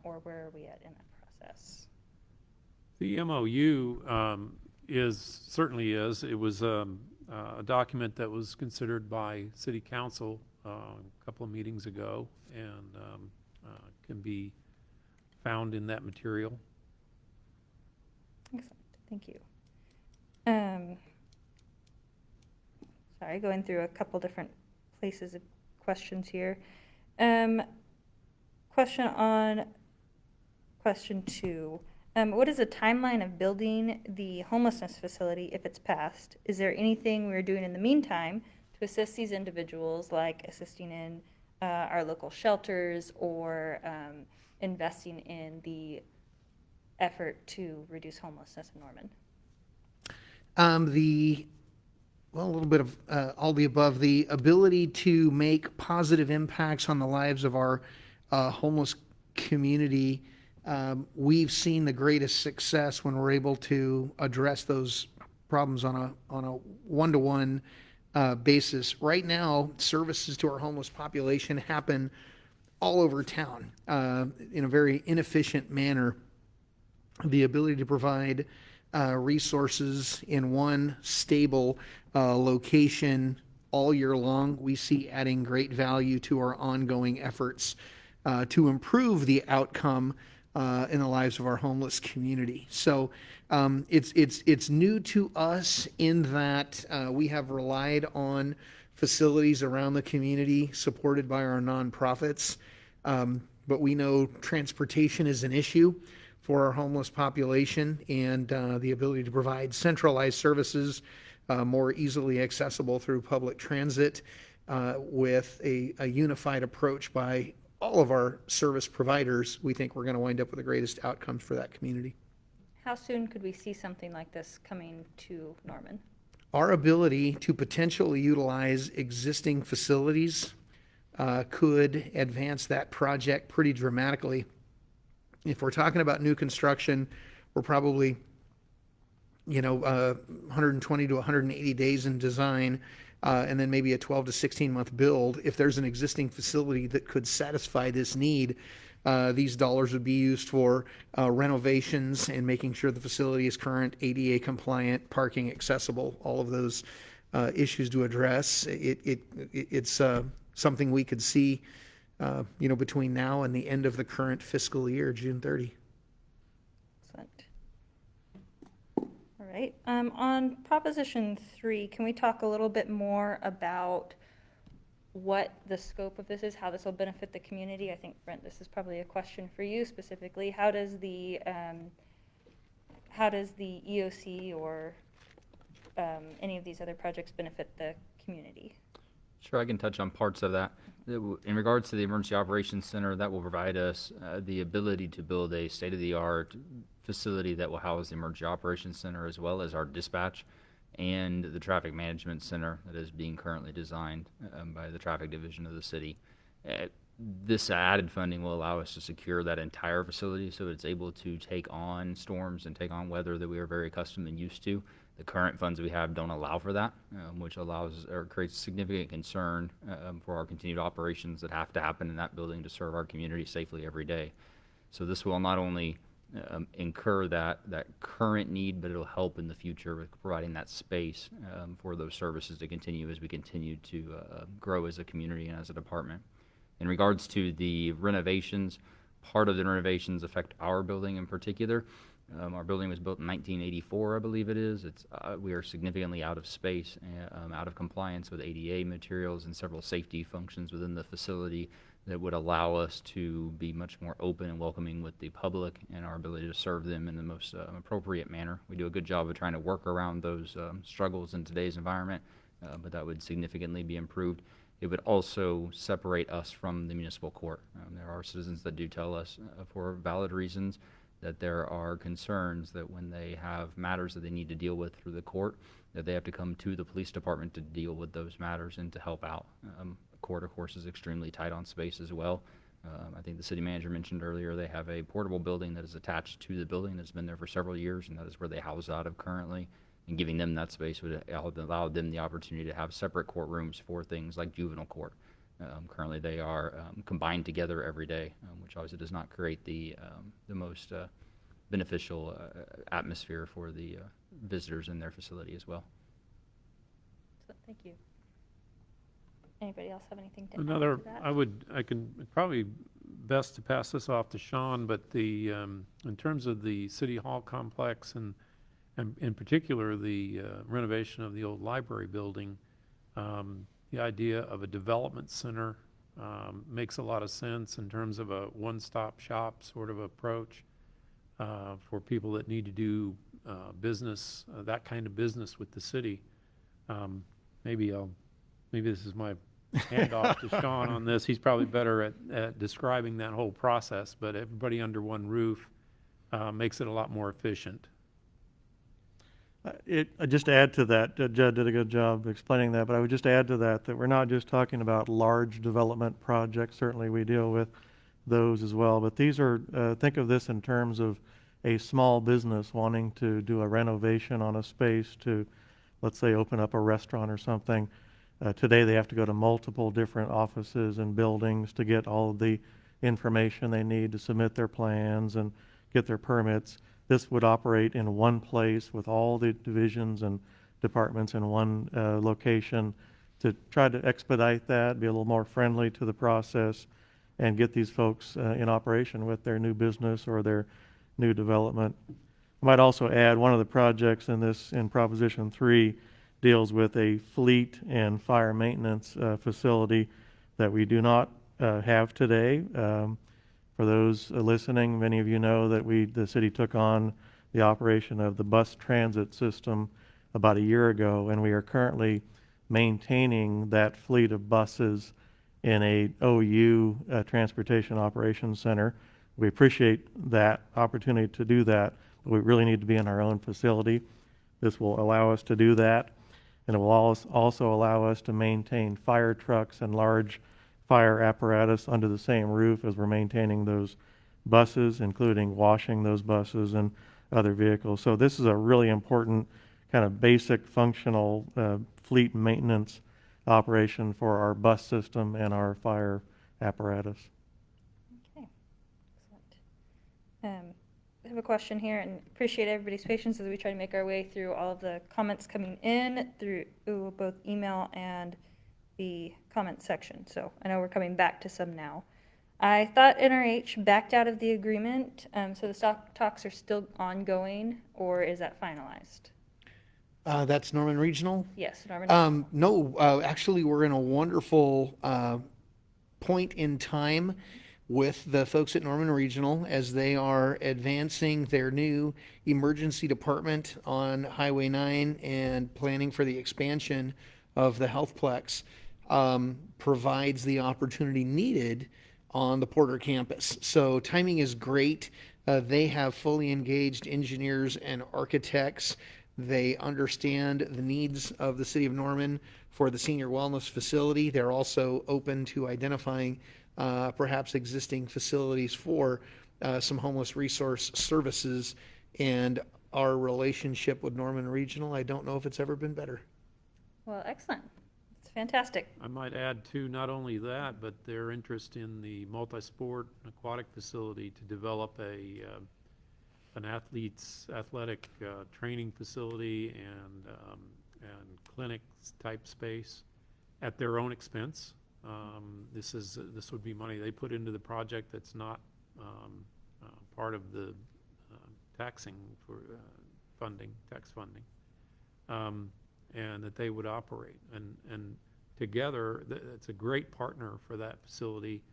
or where are we at in that process? The MOU certainly is. It was a document that was considered by City Council a couple of meetings ago, and can be found in that material. Excellent. Thank you. Sorry, going through a couple different places of questions here. Question on question 2. What is the timeline of building the homelessness facility if it's passed? Is there anything we're doing in the meantime to assist these individuals, like assisting in our local shelters, or investing in the effort to reduce homelessness in Norman? A little bit of all the above. The ability to make positive impacts on the lives of our homeless community. We've seen the greatest success when we're able to address those problems on a one-to-one basis. Right now, services to our homeless population happen all over town in a very inefficient manner. The ability to provide resources in one stable location all year long, we see adding great value to our ongoing efforts to improve the outcome in the lives of our homeless community. So it's new to us in that we have relied on facilities around the community supported by our nonprofits, but we know transportation is an issue for our homeless population, and the ability to provide centralized services more easily accessible through public transit with a unified approach by all of our service providers, we think we're going to wind up with the greatest outcomes for that community. How soon could we see something like this coming to Norman? Our ability to potentially utilize existing facilities could advance that project pretty dramatically. If we're talking about new construction, we're probably 120 to 180 days in design, and then maybe a 12 to 16 month build. If there's an existing facility that could satisfy this need, these dollars would be used for renovations and making sure the facility is current, ADA compliant, parking accessible, all of those issues to address. It's something we could see between now and the end of the current fiscal year, June 30. Excellent. All right. On Proposition 3, can we talk a little bit more about what the scope of this is, how this will benefit the community? I think, Brent, this is probably a question for you specifically. How does the EOC or any of these other projects benefit the community? Sure, I can touch on parts of that. In regards to the Emergency Operations Center, that will provide us the ability to build a state-of-the-art facility that will house the Emergency Operations Center, as well as our dispatch and the Traffic Management Center that is being currently designed by the Traffic Division of the city. this added funding will allow us to secure that entire facility so it's able to take on storms and take on weather that we are very accustomed and used to. The current funds we have don't allow for that, which allows or creates significant concern for our continued operations that have to happen in that building to serve our community safely every day. So this will not only incur that current need, but it'll help in the future with providing that space for those services to continue as we continue to grow as a community and as a department. In regards to the renovations, part of the renovations affect our building in particular. Our building was built in 1984, I believe it is. We are significantly out of space, out of compliance with ADA materials and several safety functions within the facility that would allow us to be much more open and welcoming with the public and our ability to serve them in the most appropriate manner. We do a good job of trying to work around those struggles in today's environment, but that would significantly be improved. It would also separate us from the municipal court. There are citizens that do tell us for valid reasons that there are concerns that when they have matters that they need to deal with through the court, that they have to come to the police department to deal with those matters and to help out. Court, of course, is extremely tight on space as well. I think the city manager mentioned earlier they have a portable building that is attached to the building that's been there for several years, and that is where they house out of currently. And giving them that space would allow them the opportunity to have separate courtrooms for things like juvenile court. Currently, they are combined together every day, which obviously does not create the most beneficial atmosphere for the visitors in their facility as well. So, thank you. Anybody else have anything to Another, add to that? I can probably best to pass this off to Shawn, but the, in terms of the City Hall complex and in particular the renovation of the old library building, the idea of a development center makes a lot of sense in terms of a one-stop shop sort of approach for people that need to do business, that kind of business with the city. Maybe this is my handoff to Shawn on this. He's probably better at describing that whole process, but everybody under one roof makes it a lot more efficient. Just to add to that, Judd did a good job explaining that, but I would just add to that we're not just talking about large development projects. Certainly we deal with those as well, but these are, think of this in terms of a small business wanting to do a renovation on a space to, let's say, open up a restaurant or something. Today they have to go to multiple different offices and buildings to get all of the information they need to submit their plans and get their permits. This would operate in one place with all the divisions and departments in one location to try to expedite that, be a little more friendly to the process, and get these folks in operation with their new business or their new development. I might also add one of the projects in Proposition 3 deals with a fleet and fire maintenance facility that we do not have today. For those listening, many of you know that the city took on the operation of the bus transit system about a year ago, and we are currently maintaining that fleet of buses in a OU Transportation Operations Center. We appreciate that opportunity to do that, but we really need to be in our own facility. This will allow us to do that, and it will also allow us to maintain fire trucks and large fire apparatus under the same roof as we're maintaining those buses, including washing those buses and other vehicles. So this is a really important kind of basic functional fleet maintenance operation for our bus system and our fire apparatus. Okay, excellent. I have a question here, and appreciate everybody's patience as we try to make our way through all of the comments coming in through both email and the comment section. So I know we're coming back to some now. I thought NRH backed out of the agreement, so the stock talks are still ongoing, or is that finalized? That's Norman Regional. Yes, Norman. No, actually, we're in a wonderful point in time with the folks at Norman Regional as they are advancing their new emergency department on Highway 9 and planning for the expansion of the Healthplex. Provides the opportunity needed on the Porter campus. So timing is great. They have fully engaged engineers and architects. They understand the needs of the city of Norman for the senior wellness facility. They're also open to identifying perhaps existing facilities for some homeless resource services. And our relationship with Norman Regional, I don't know if it's ever been better. Well, excellent. It's fantastic. I might add too, not only that, but their interest in the multi-sport aquatic facility to develop an athletic training facility and clinics type space at their own expense. This would be money they put into the project that's not part of the taxing for tax funding, and that they would operate. And together, it's a great partner for that facility,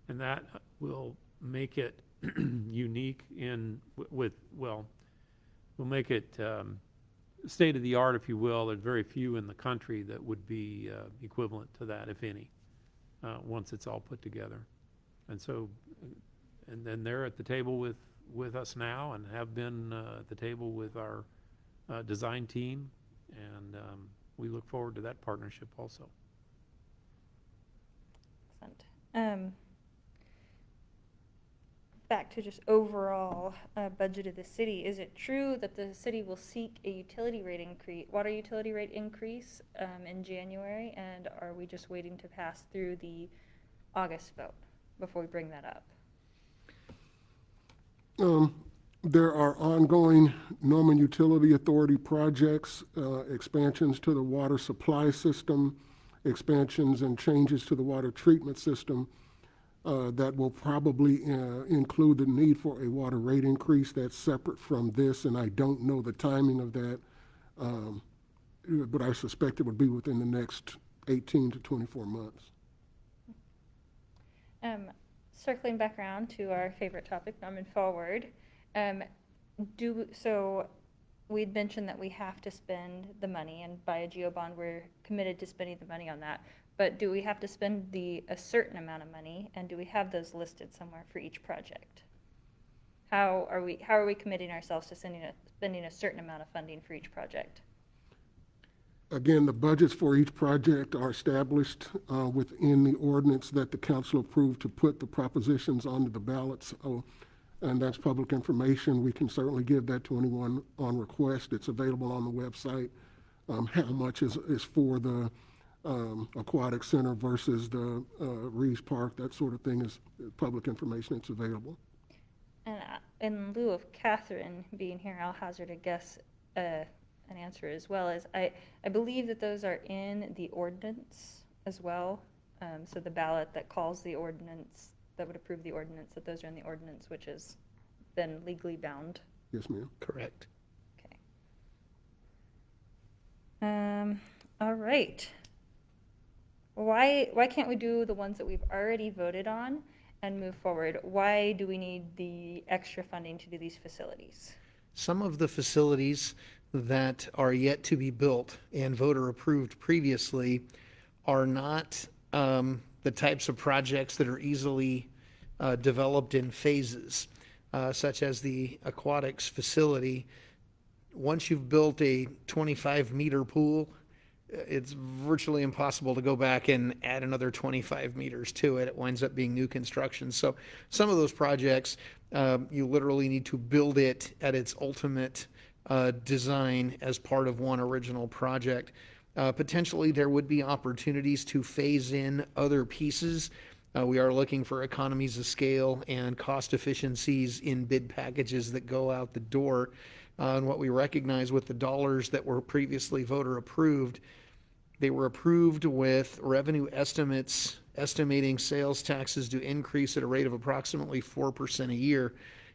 and that will make it unique will make it state of the art, if you will. There's very few in the country that would be equivalent to that, if any, once it's all put together. And so, and then they're at the table with us now and have been at the table with our design team, and we look forward to that partnership also. Excellent. Back to just overall budget of the city. Is it true that the city will seek a water utility rate increase in January, and are we just waiting to pass through the August vote before we bring that up? There are ongoing Norman Utility Authority projects, expansions to the water supply system, expansions and changes to the water treatment system that will probably include the need for a water rate increase that's separate from this, and I don't know the timing of that, but I suspect it would be within the next 18 to 24 months. Circling back around to our favorite topic, Norman Forward, so we'd mentioned that we have to spend the money, and by a GO bond, we're committed to spending the money on that. But do we have to spend a certain amount of money, and do we have those listed somewhere for each project? How are we committing ourselves to spending a certain amount of funding for each project? Again, the budgets for each project are established within the ordinance that the council approved to put the propositions onto the ballots. And that's public information. We can certainly give that to anyone on request. It's available on the website. How much is for the aquatic center versus the Rees Park, that sort of thing is public information. It's available. And in lieu of Catherine being here, I'll hazard a guess, an answer as well. As I believe that those are in the ordinance as well. So the ballot that calls the ordinance, that would approve the ordinance, that those are in the ordinance, which has been legally bound. Yes, ma'am. Correct. Okay. All right. Why can't we do the ones that we've already voted on and move forward? Why do we need the extra funding to do these facilities? Some of the facilities that are yet to be built and voter approved previously are not the types of projects that are easily developed in phases, such as the aquatics facility. Once you've built a 25-meter pool, it's virtually impossible to go back and add another 25 meters to it. It winds up being new construction. So some of those projects, you literally need to build it at its ultimate design as part of one original project. Potentially, there would be opportunities to phase in other pieces. We are looking for economies of scale and cost efficiencies in bid packages that go out the door. And what we recognize with the dollars that were previously voter approved, they were approved with revenue estimates estimating sales taxes to increase at a rate of approximately 4% a year.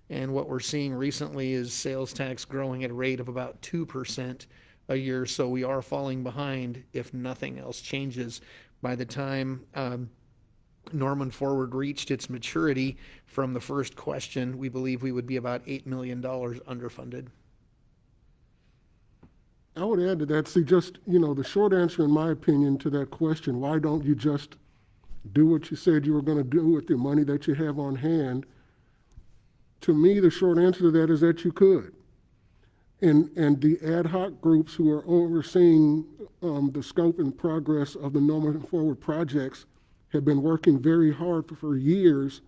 And what we're seeing recently is sales tax growing at a rate of about 2% a year. So we are falling behind if nothing else changes. By the time Norman Forward reached its maturity from the first question, we believe we would be about $8 million underfunded. I would add to that, see, just, the short answer, in my opinion, to that question, why don't you just do what you said you were going to do with the money that you have on hand? To me, the short answer to that is that you could. And the ad hoc groups who are overseeing the scope and progress of the Norman Forward projects had been working very hard for years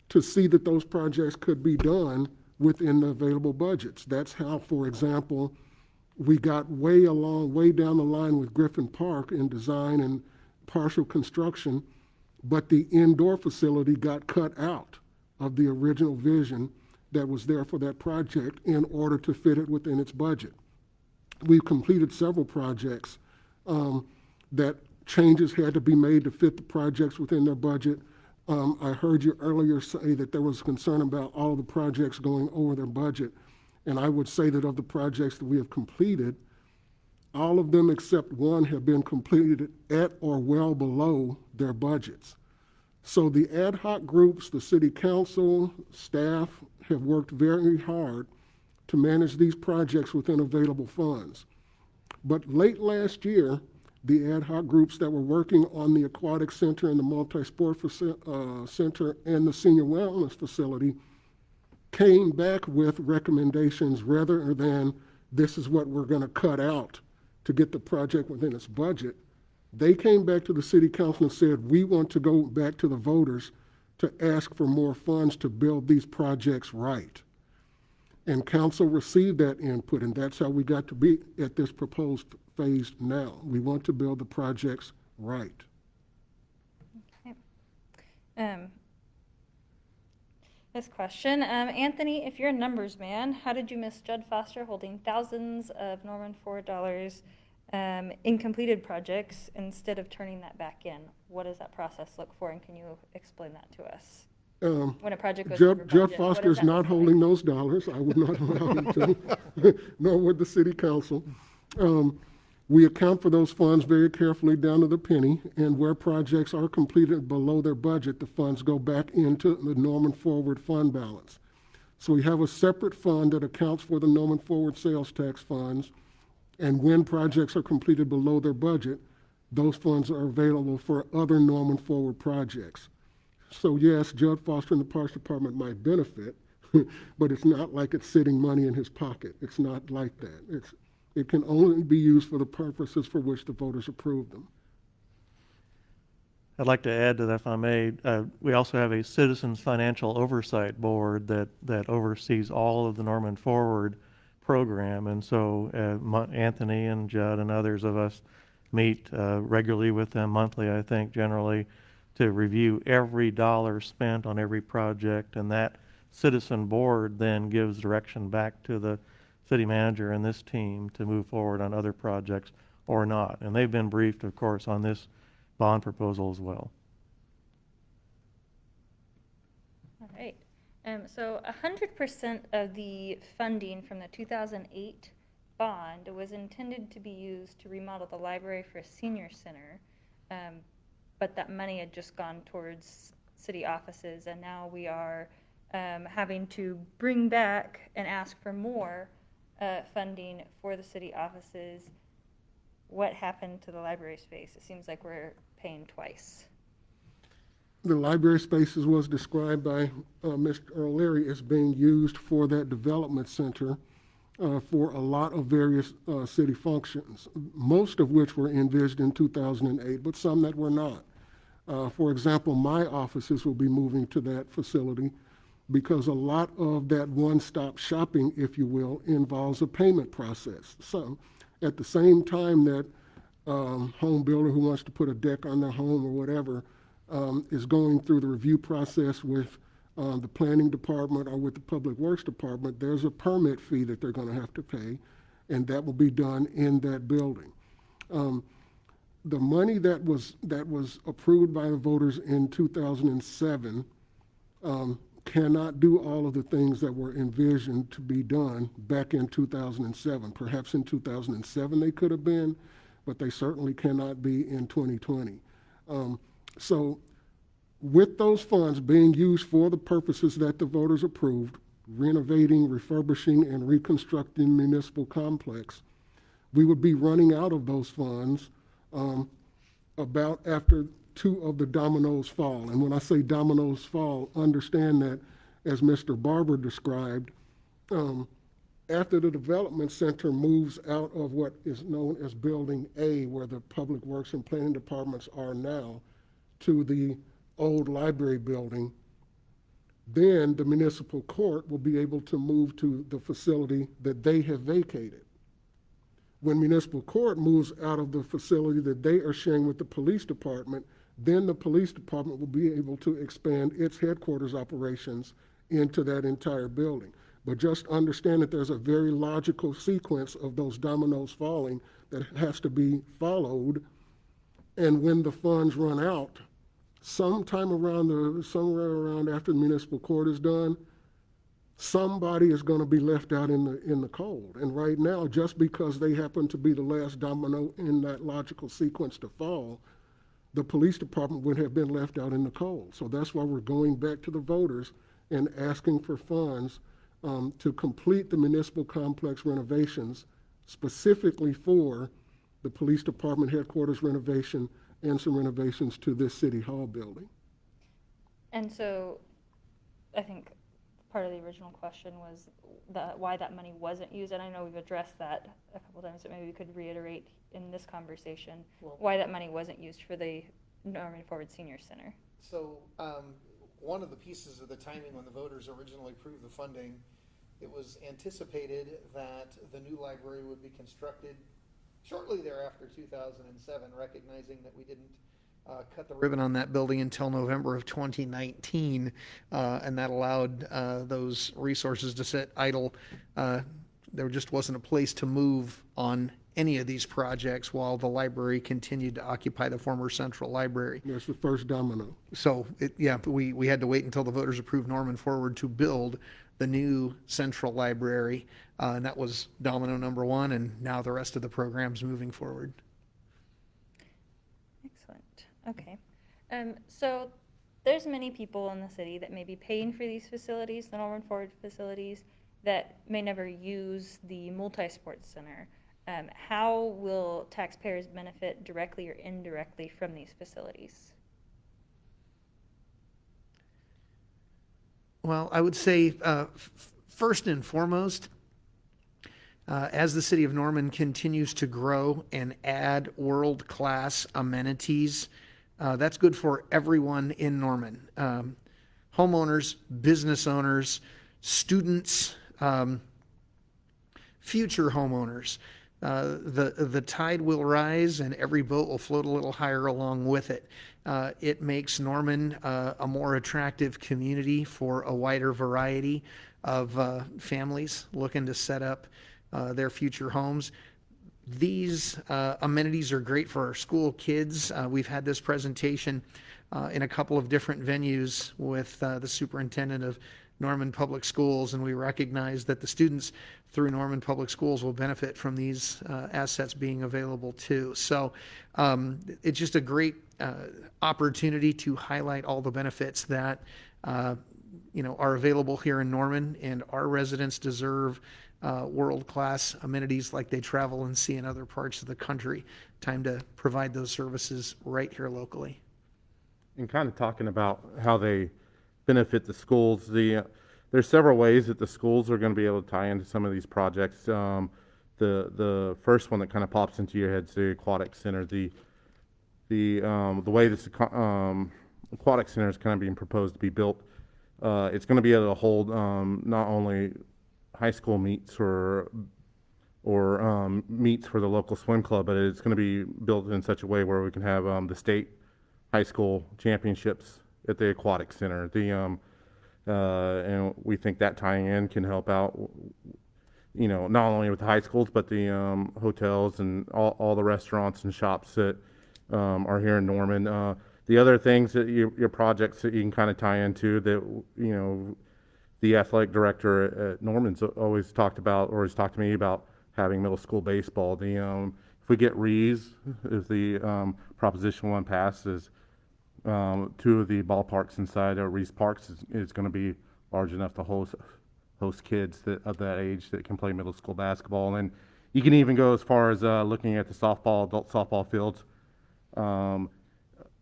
to see that those projects could be done within the available budgets. That's how, for example, we got way down the line with Griffin Park in design and partial construction, but the indoor facility got cut out of the original vision that was there for that project in order to fit it within its budget. We've completed several projects that changes had to be made to fit the projects within their budget. I heard you earlier say that there was concern about all of the projects going over their budget. And I would say that of the projects that we have completed, all of them except one have been completed at or well below their budgets. So the ad hoc groups, the city council, staff have worked very hard to manage these projects within available funds. But late last year, the ad hoc groups that were working on the aquatic center and the multi-sport center and the senior wellness facility came back with recommendations rather than this is what we're going to cut out to get the project within its budget. They came back to the city council and said, we want to go back to the voters to ask for more funds to build these projects right. And council received that input, and that's how we got to be at this proposed phase now. We want to build the projects right. Okay. This question, Anthony, if you're a numbers man, how did you miss Judd Foster holding thousands of Norman Ford dollars in completed projects instead of turning that back in? What does that process look for, and can you explain that to us? When a project goes over budget, Judd Foster is not holding those dollars. I would not allow him to, nor would the city council. We account for those funds very carefully down to the penny, and where projects are completed below their budget, the funds go back into the Norman Forward fund balance. So we have a separate fund that accounts for the Norman Forward sales tax funds, and when projects are completed below their budget, those funds are available for other Norman Forward projects. So yes, Judd Foster and the Parks Department might benefit, but it's not like it's sitting money in his pocket. It's not like that. It can only be used for the purposes for which the voters approve them. I'd like to add to that, if I may. We also have a Citizens Financial Oversight Board that oversees all of the Norman Forward program. And so Anthony and Judd and others of us meet regularly with them monthly, I think, generally, to review every dollar spent on every project. And that citizen board then gives direction back to the city manager and this team to move forward on other projects or not. And they've been briefed, of course, on this bond proposal as well. All right. So 100% of the funding from the 2008 bond was intended to be used to remodel the library for a senior center, but that money had just gone towards city offices, and now we are having to bring back and ask for more funding for the city offices. What happened to the library space? It seems like we're paying twice. The library spaces was described by Mr. O'Leary as being used for that development center for a lot of various city functions, most of which were envisioned in 2008, but some that were not. For example, my offices will be moving to that facility because a lot of that one-stop shopping, if you will, involves a payment process. So at the same time that home builder who wants to put a deck on their home or whatever is going through the review process with the planning department or with the public works department, there's a permit fee that they're going to have to pay, and that will be done in that building. The money that was approved by the voters in 2007 cannot do all of the things that were envisioned to be done back in 2007. Perhaps in 2007 they could have been, but they certainly cannot be in 2020. So with those funds being used for the purposes that the voters approved, renovating, refurbishing, and reconstructing the municipal complex, we would be running out of those funds about after two of the dominoes fall. And when I say dominoes fall, understand that, as Mr. Barbour described, after the development center moves out of what is known as Building A, where the public works and planning departments are now, to the old library building, then the municipal court will be able to move to the facility that they have vacated. When municipal court moves out of the facility that they are sharing with the police department, then the police department will be able to expand its headquarters operations into that entire building. But just understand that there's a very logical sequence of those dominoes falling that has to be followed. And when the funds run out, somewhere around after the municipal court is done, somebody is going to be left out in the cold. And right now, just because they happen to be the last domino in that logical sequence to fall, the police department would have been left out in the cold. So that's why we're going back to the voters and asking for funds to complete the municipal complex renovations, specifically for the police department headquarters renovation and some renovations to this city hall building. And so I think part of the original question was why that money wasn't used, and I know we've addressed that a couple times, but maybe we could reiterate in this conversation why that money wasn't used for the Norman Forward Senior Center. So one of the pieces of the timing when the voters originally approved the funding, it was anticipated that the new library would be constructed shortly thereafter, 2007, recognizing that we didn't cut the ribbon on that building until November of 2019, and that allowed those resources to sit idle. There just wasn't a place to move on any of these projects while the library continued to occupy the former central library. That's the first domino. So, we had to wait until the voters approved Norman Forward to build the new central library, and that was domino number one, and now the rest of the program's moving forward. Excellent. Okay. So there's many people in the city that may be paying for these facilities, the Norman Forward facilities, that may never use the multi-sports center. How will taxpayers benefit directly or indirectly from these facilities? Well, I would say first and foremost, as the city of Norman continues to grow and add world-class amenities, that's good for everyone in Norman. Homeowners, business owners, students, future homeowners. The tide will rise and every boat will float a little higher along with it. It makes Norman a more attractive community for a wider variety of families looking to set up their future homes. These amenities are great for our school kids. We've had this presentation in a couple of different venues with the superintendent of Norman Public Schools, and we recognize that the students through Norman Public Schools will benefit from these assets being available too. So it's just a great opportunity to highlight all the benefits that are available here in Norman, and our residents deserve world-class amenities like they travel and see in other parts of the country. Time to provide those services right here locally. And kind of talking about how they benefit the schools, there's several ways that the schools are going to be able to tie into some of these projects. The first one that kind of pops into your head is the aquatic center. The way this aquatic center is kind of being proposed to be built, it's going to be able to hold not only high school meets or meets for the local swim club, but it's going to be built in such a way where we can have the state high school championships at the aquatic center. And we think that tying in can help out, not only with the high schools, but the hotels and all the restaurants and shops that are here in Norman. The other things that your projects that you can kind of tie into that, the athletic director at Norman's always talked about, or has talked to me about having middle school baseball. If we get Rees, if the Proposition 1 passes, 2 of the ballparks inside Rees Parks is going to be large enough to host kids of that age that can play middle school basketball. And you can even go as far as looking at the adult softball fields.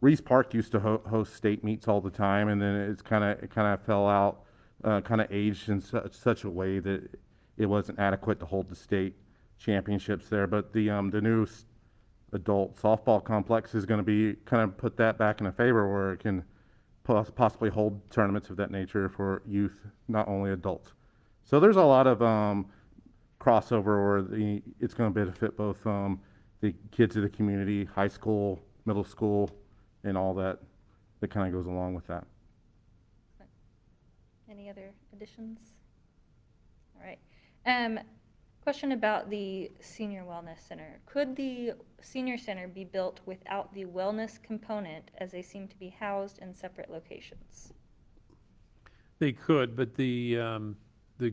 Rees Park used to host state meets all the time, and then it kind of fell out, kind of aged in such a way that it wasn't adequate to hold the state championships there. But the new adult softball complex is going to be kind of put that back in a favor where it can possibly hold tournaments of that nature for youth, not only adults. So there's a lot of crossover where it's going to benefit both the kids of the community, high school, middle school, and all that kind of goes along with that. Any other additions? All right. Question about the Senior Wellness Center. Could the Senior Center be built without the wellness component, as they seem to be housed in separate locations? They could, but the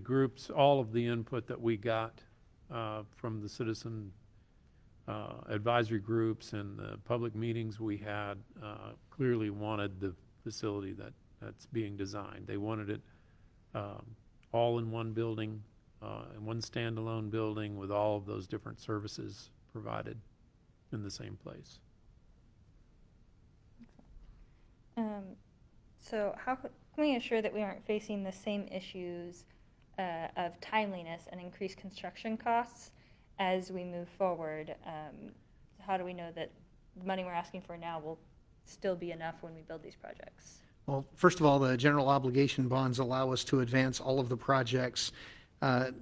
groups, all of the input that we got from the citizen advisory groups and the public meetings we had clearly wanted the facility that's being designed. They wanted it all in one building, in one standalone building with all of those different services provided in the same place. So how can we assure that we aren't facing the same issues of timeliness and increased construction costs as we move forward? How do we know that the money we're asking for now will still be enough when we build these projects? Well, first of all, the general obligation bonds allow us to advance all of the projects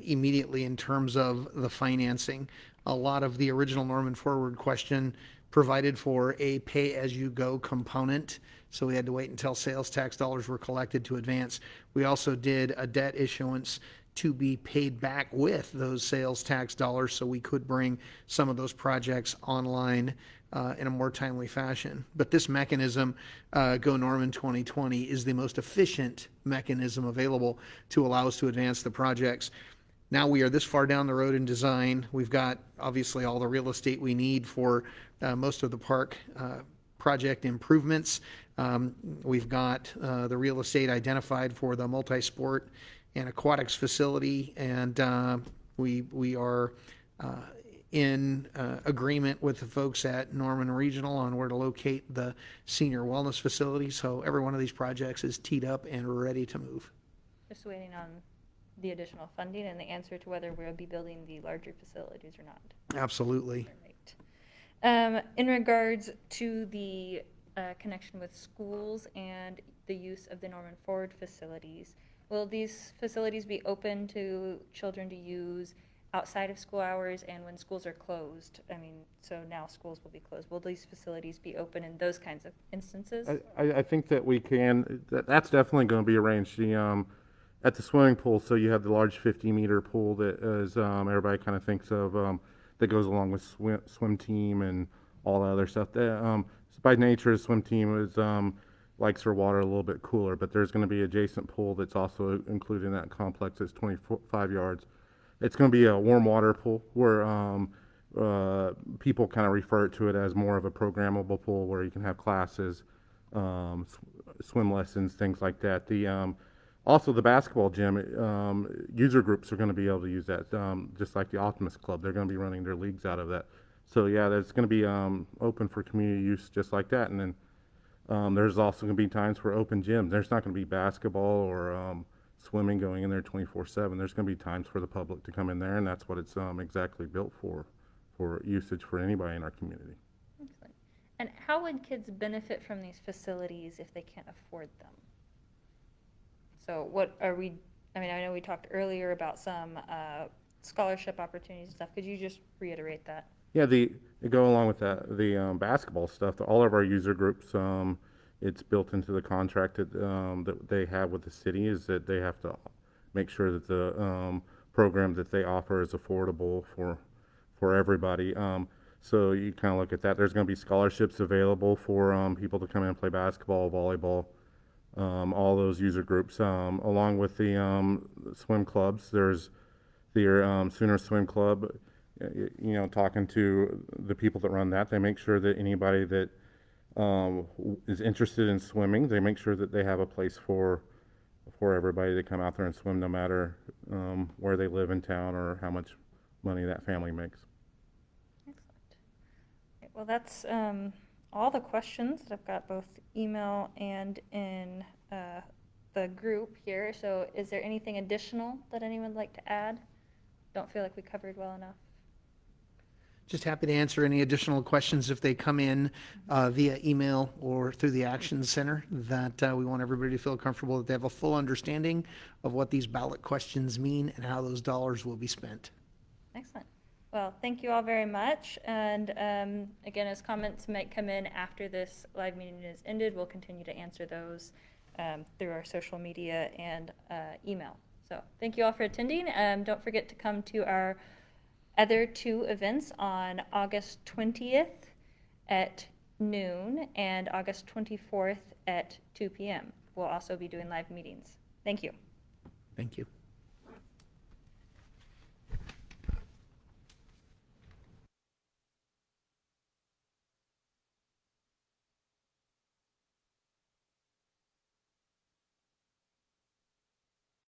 immediately in terms of the financing. A lot of the original Norman Forward question provided for a pay-as-you-go component, so we had to wait until sales tax dollars were collected to advance. We also did a debt issuance to be paid back with those sales tax dollars, so we could bring some of those projects online in a more timely fashion. But this mechanism, Go Norman 2020, is the most efficient mechanism available to allow us to advance the projects. Now we are this far down the road in design. We've got obviously all the real estate we need for most of the park project improvements. We've got the real estate identified for the multi-sport and aquatics facility, and we are in agreement with the folks at Norman Regional on where to locate the senior wellness facility. So every one of these projects is teed up and ready to move. Just waiting on the additional funding and the answer to whether we'll be building the larger facilities or not. Absolutely. Right. In regards to the connection with schools and the use of the Norman Forward facilities, will these facilities be open to children to use outside of school hours and when schools are closed? I mean, so now schools will be closed. Will these facilities be open in those kinds of instances? I think that we can, that's definitely going to be arranged. At the swimming pool, so you have the large 50-meter pool that is, everybody kind of thinks of, that goes along with swim team and all that other stuff. By nature, the swim team is likes their water a little bit cooler, but there's going to be an adjacent pool that's also included in that complex. It's 25 yards. It's going to be a warm water pool where people kind of refer to it as more of a programmable pool where you can have classes, swim lessons, things like that. Also, the basketball gym, user groups are going to be able to use that, just like the Optimist Club. They're going to be running their leagues out of that. So, yeah, that's going to be open for community use just like that. And then there's also going to be times for open gyms. There's not going to be basketball or swimming going in there 24/7. There's going to be times for the public to come in there, and that's what it's exactly built for usage for anybody in our community. Excellent. And how would kids benefit from these facilities if they can't afford them? So what are we, I mean, I know we talked earlier about some scholarship opportunities and stuff. Could you just reiterate that? Yeah, to go along with that, the basketball stuff, all of our user groups, it's built into the contract that they have with the city is that they have to make sure that the program that they offer is affordable for everybody. So you kind of look at that. There's going to be scholarships available for people to come in and play basketball, volleyball, all those user groups, along with the swim clubs. There's the Sooner Swim Club. Talking to the people that run that, they make sure that anybody that is interested in swimming, they make sure that they have a place for everybody to come out there and swim, no matter where they live in town or how much money that family makes. Excellent. Okay, well, that's all the questions that I've got, both email and in the group here. So is there anything additional that anyone would like to add? Don't feel like we covered well enough. Just happy to answer any additional questions if they come in via email or through the Action Center. That we want everybody to feel comfortable that they have a full understanding of what these ballot questions mean and how those dollars will be spent. Excellent. Well, thank you all very much. And again, as comments might come in after this live meeting is ended, we'll continue to answer those through our social media and email. So thank you all for attending. Don't forget to come to our other two events on August 20th at noon and August 24th at 2 p.m. We'll also be doing live meetings. Thank you. Thank you.